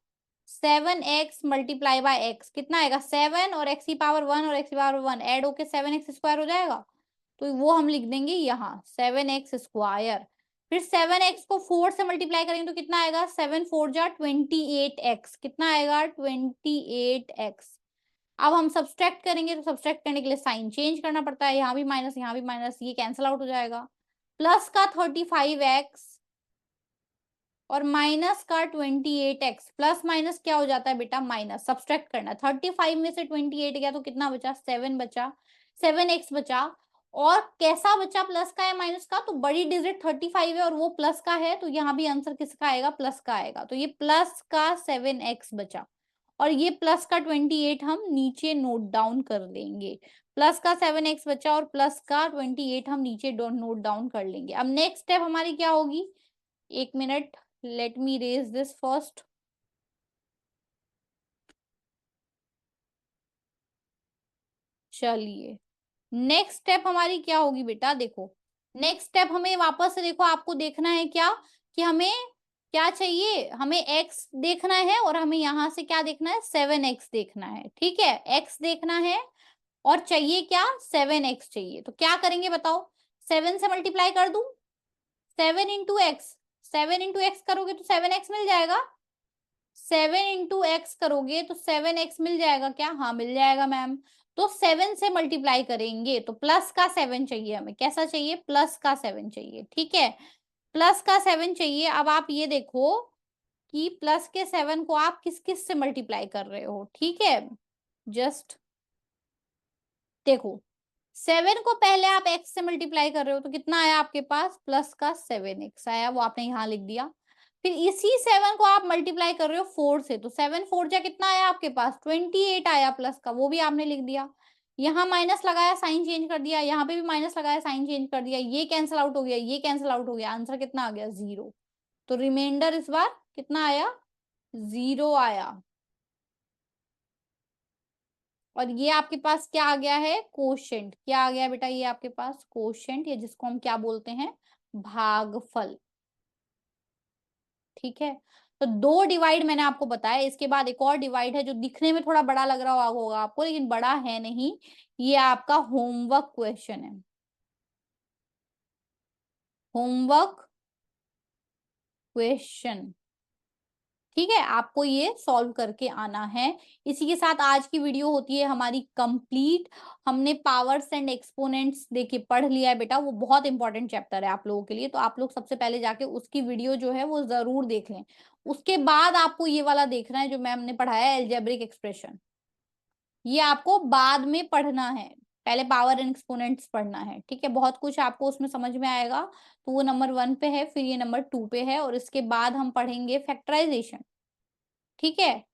7x मल्टीप्लाई बाय x, कितना आएगा 7 और x की पावर 1 और x की पावर 1 ऐड होके 7x² हो जाएगा, तो वो हम लिख देंगे यहाँ 7x², फिर 7x को 4 से मल्टीप्लाई करेंगे तो कितना आएगा, 7 4 जा 28x, कितना आएगा 28x। अब हम सब्सट्रैक्ट करेंगे तो सब्सट्रैक्ट करने के लिए साइन चेंज करना पड़ता है, यहाँ भी माइनस यहाँ भी माइनस, ये कैंसिल आउट हो जाएगा, प्लस का 35x और माइनस का 28x, प्लस माइनस क्या हो जाता है बेटा माइनस, सब्सट्रैक्ट करना, 35 में से 28 गया तो कितना बचा 7 बचा, 7x बचा, और कैसा बचा प्लस का या माइनस का, तो बड़ी डिजिट 35 है और वो प्लस का है, तो यहाँ भी आंसर किसका आएगा प्लस का आएगा, तो ये प्लस का 7x बचा, और ये प्लस का 28 हम नीचे नोट डाउन कर लेंगे, प्लस का 7x बचा और प्लस का 28 हम नीचे नोट डाउन कर लेंगे। अब नेक्स्ट स्टेप हमारी क्या होगी, 1 minute, let me raise this first। चलिए, नेक्स्ट स्टेप हमारी क्या होगी बेटा, देखो नेक्स्ट स्टेप हमें वापस से देखो आपको देखना है क्या, कि हमें क्या चाहिए, हमें x देखना है और हमें यहां से क्या देखना है 7x देखना है, ठीक है, x देखना है और चाहिए क्या 7x चाहिए, तो क्या करेंगे बताओ, 7 से मल्टीप्लाई कर दूं, 7 इंटू एक्स, 7 इंटू एक्स करोगे तो 7x मिल जाएगा, 7 इंटू एक्स करोगे तो 7x मिल जाएगा क्या, हाँ मिल जाएगा मैम, तो 7 से मल्टीप्लाई करेंगे तो प्लस का 7 चाहिए हमें, कैसा चाहिए प्लस का 7 चाहिए, ठीक है, प्लस का 7 चाहिए। अब आप ये देखो कि प्लस के 7 को आप किस किस से मल्टीप्लाई कर रहे हो, ठीक है। जस्ट देखो, 7 को पहले आप x से मल्टीप्लाई कर रहे हो तो कितना आया आपके पास, प्लस का 7x आया, वो आपने यहाँ लिख दिया। फिर इसी 7 को आप मल्टीप्लाई कर रहे हो 4 से, तो 7 4 जा कितना आया आपके पास, 28 आया प्लस का, वो भी आपने लिख दिया। यहाँ माइनस लगाया, साइन चेंज कर दिया, यहाँ पे भी माइनस लगाया, साइन चेंज कर दिया, ये कैंसिल आउट हो गया, ये कैंसिल आउट हो गया, आंसर कितना आ गया, 0। तो रिमाइंडर इस बार कितना आया, 0 आया। और ये आपके पास क्या आ गया है, कोशेंट। क्या आ गया बेटा, ये आपके पास कोशेंट, या जिसको हम क्या बोलते हैं, भागफल, ठीक है। तो दो डिवाइड मैंने आपको बताया, इसके बाद एक और डिवाइड है जो दिखने में थोड़ा बड़ा लग रहा होगा आपको, लेकिन बड़ा है नहीं। ये आपका होमवर्क क्वेश्चन है, होमवर्क क्वेश्चन, ठीक है। आपको ये सॉल्व करके आना है। इसी के साथ आज की वीडियो होती है हमारी कंप्लीट। हमने पावर्स एंड एक्सपोनेंट्स देखिए पढ़ लिया है बेटा, वो बहुत इंपॉर्टेंट चैप्टर है आप लोगों के लिए, तो आप लोग सबसे पहले जाके उसकी वीडियो जो है वो जरूर देख लें। उसके बाद आपको ये वाला देखना है जो मैम ने पढ़ाया है, एल्जेब्रिक एक्सप्रेशन। ये आपको बाद में पढ़ना है, पहले पावर एंड एक्सपोनेंट्स पढ़ना है, ठीक है। बहुत कुछ आपको उसमें समझ में आएगा। तो वो नंबर 1 पे है, फिर ये नंबर 2 पे है, और इसके बाद हम पढ़ेंगे फैक्टराइजेशन, ठीक है।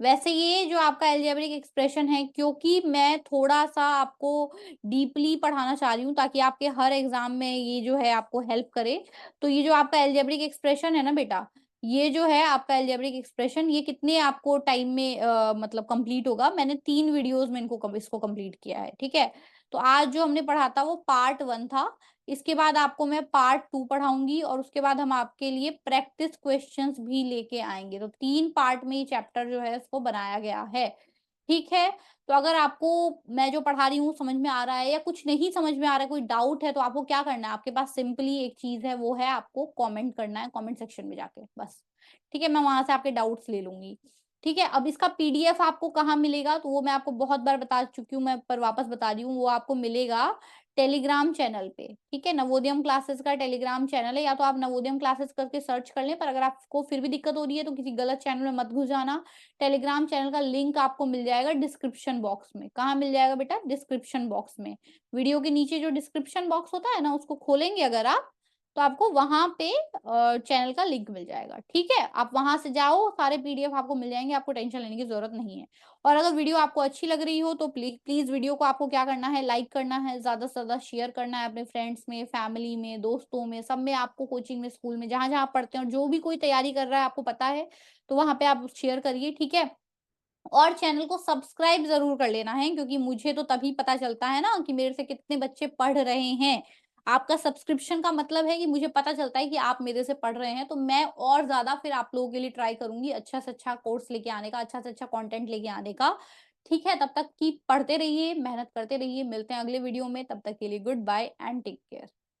वैसे ये जो आपका एल्जेब्रिक एक्सप्रेशन है, क्योंकि मैं थोड़ा सा आपको डीपली पढ़ाना चाह रही हूँ ताकि आपके हर एग्जाम में ये जो है आपको हेल्प करे। तो ये जो आपका एल्जेब्रिक एक्सप्रेशन है ना बेटा, ये जो है आपका एल्जेब्रिक एक्सप्रेशन, ये कितने आपको टाइम में मतलब कंप्लीट होगा, मैंने 3 वीडियोस में इसको कंप्लीट किया है, ठीक है। तो आज जो हमने पढ़ा था वो पार्ट 1 था। इसके बाद आपको मैं पार्ट 2 पढ़ाऊंगी, और उसके बाद हम आपके लिए प्रैक्टिस क्वेश्चंस भी लेके आएंगे। तो 3 पार्ट में ये चैप्टर जो है इसको बनाया गया है, ठीक है। तो अगर आपको मैं जो पढ़ा रही हूँ समझ में आ रहा है, या कुछ नहीं समझ में आ रहा है, कोई डाउट है, तो आपको क्या करना है, आपके पास सिंपली एक चीज है, वो है आपको कमेंट करना है कमेंट सेक्शन में जाके, बस, ठीक है। मैं वहां से आपके डाउट्स ले लूंगी, ठीक है। अब इसका पीडीएफ आपको कहाँ मिलेगा, तो वो मैं आपको बहुत बार बता चुकी हूँ, मैं पर वापस बता रही हूँ। वो आपको मिलेगा टेलीग्राम चैनल पे, ठीक है। नवोदयम क्लासेस का टेलीग्राम चैनल है, या तो आप नवोदयम क्लासेस करके सर्च कर लें, पर अगर आपको फिर भी दिक्कत हो रही है तो किसी गलत चैनल में मत घुस जाना। टेलीग्राम चैनल का लिंक आपको मिल जाएगा डिस्क्रिप्शन बॉक्स में। कहाँ मिल जाएगा बेटा, डिस्क्रिप्शन बॉक्स में। वीडियो के नीचे जो डिस्क्रिप्शन बॉक्स होता है ना, उसको खोलेंगे अगर आप, तो आपको वहां पे चैनल का लिंक मिल जाएगा, ठीक है। आप वहां से जाओ, सारे पीडीएफ आपको मिल जाएंगे, आपको टेंशन लेने की जरूरत नहीं है। और अगर वीडियो आपको अच्छी लग रही हो तो प्लीज वीडियो को आपको क्या करना है, लाइक करना है, ज्यादा से ज्यादा शेयर करना है अपने फ्रेंड्स में, फैमिली में, दोस्तों में, सब में। आपको कोचिंग में, स्कूल में, जहां जहां आप पढ़ते हो, जो भी कोई तैयारी कर रहा है आपको पता है, तो वहां पे आप शेयर करिए, ठीक है। और चैनल को सब्सक्राइब जरूर कर लेना है, क्योंकि मुझे तो तभी पता चलता है ना कि मेरे से कितने बच्चे पढ़ रहे हैं। आपका सब्सक्रिप्शन का मतलब है कि मुझे पता चलता है कि आप मेरे से पढ़ रहे हैं, तो मैं और ज्यादा फिर आप लोगों के लिए ट्राई करूंगी, अच्छा से अच्छा कोर्स लेके आने का, अच्छा से अच्छा कंटेंट लेके आने का, ठीक है। तब तक की पढ़ते रहिए, मेहनत करते रहिए। मिलते हैं अगले वीडियो में, तब तक के लिए goodbye and take care.